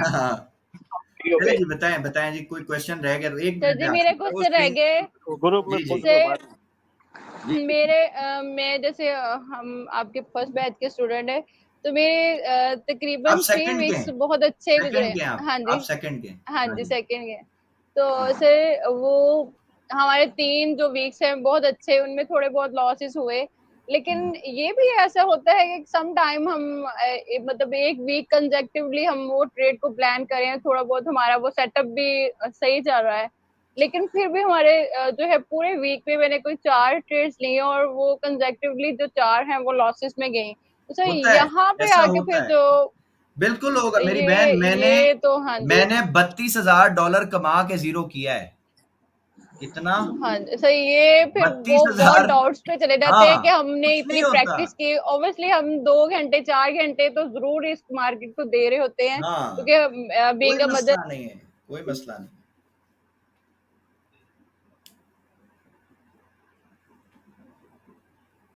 हाँ, वीडियो चले पे जी, बताएं बताएं जी, कोई क्वेश्चन रह गया तो 1 सर मिनट जी है मेरा आपके पास। क्वेश्चन रह गए। ग्रुप में जी जी पूछ लो जैसे बात। जी मेरे मैं जैसे हम आपके फर्स्ट बैच के स्टूडेंट है, तो मेरे आप तकरीबन 3 सेकंड के वीक्स हैं, बहुत अच्छे गुजरे। सेकंड के हैं हाँ जी, आप सेकंड के हैं। हाँ हाँ जी जी, सेकंड के। तो हाँ सर वो हमारे 3 जो वीक्स हैं बहुत अच्छे, उनमें थोड़े बहुत लॉसेस हुए। लेकिन ये भी ऐसा होता है कि सम टाइम हम मतलब एक वीक कंसेक्टिवली हम वो ट्रेड को प्लान करें, थोड़ा बहुत हमारा वो सेटअप भी सही चल रहा है, लेकिन फिर भी हमारे जो है पूरे वीक में मैंने कोई 4 ट्रेड्स लिए और वो कंसेक्टिवली जो 4 हैं वो लॉसेस में गई। तो सर होता है, यहाँ पे ऐसा आके होता फिर है। तो बिल्कुल होगा मेरी बहन, ये तो हाँ जी। मैंने $32,000 कमा के जीरो किया है। कितना? हाँ सही, ये फिर वो बहुत 32,000। डाउट्स पे चले जाते हैं हाँ, कि हमने कुछ नहीं इतनी होता। प्रैक्टिस की, ऑब्वियसली हम 2 घंटे 4 घंटे तो जरूर इस मार्केट को दे रहे होते हैं, हाँ, क्योंकि कोई बीइंग अ मदर मसला नहीं है, कोई मसला नहीं।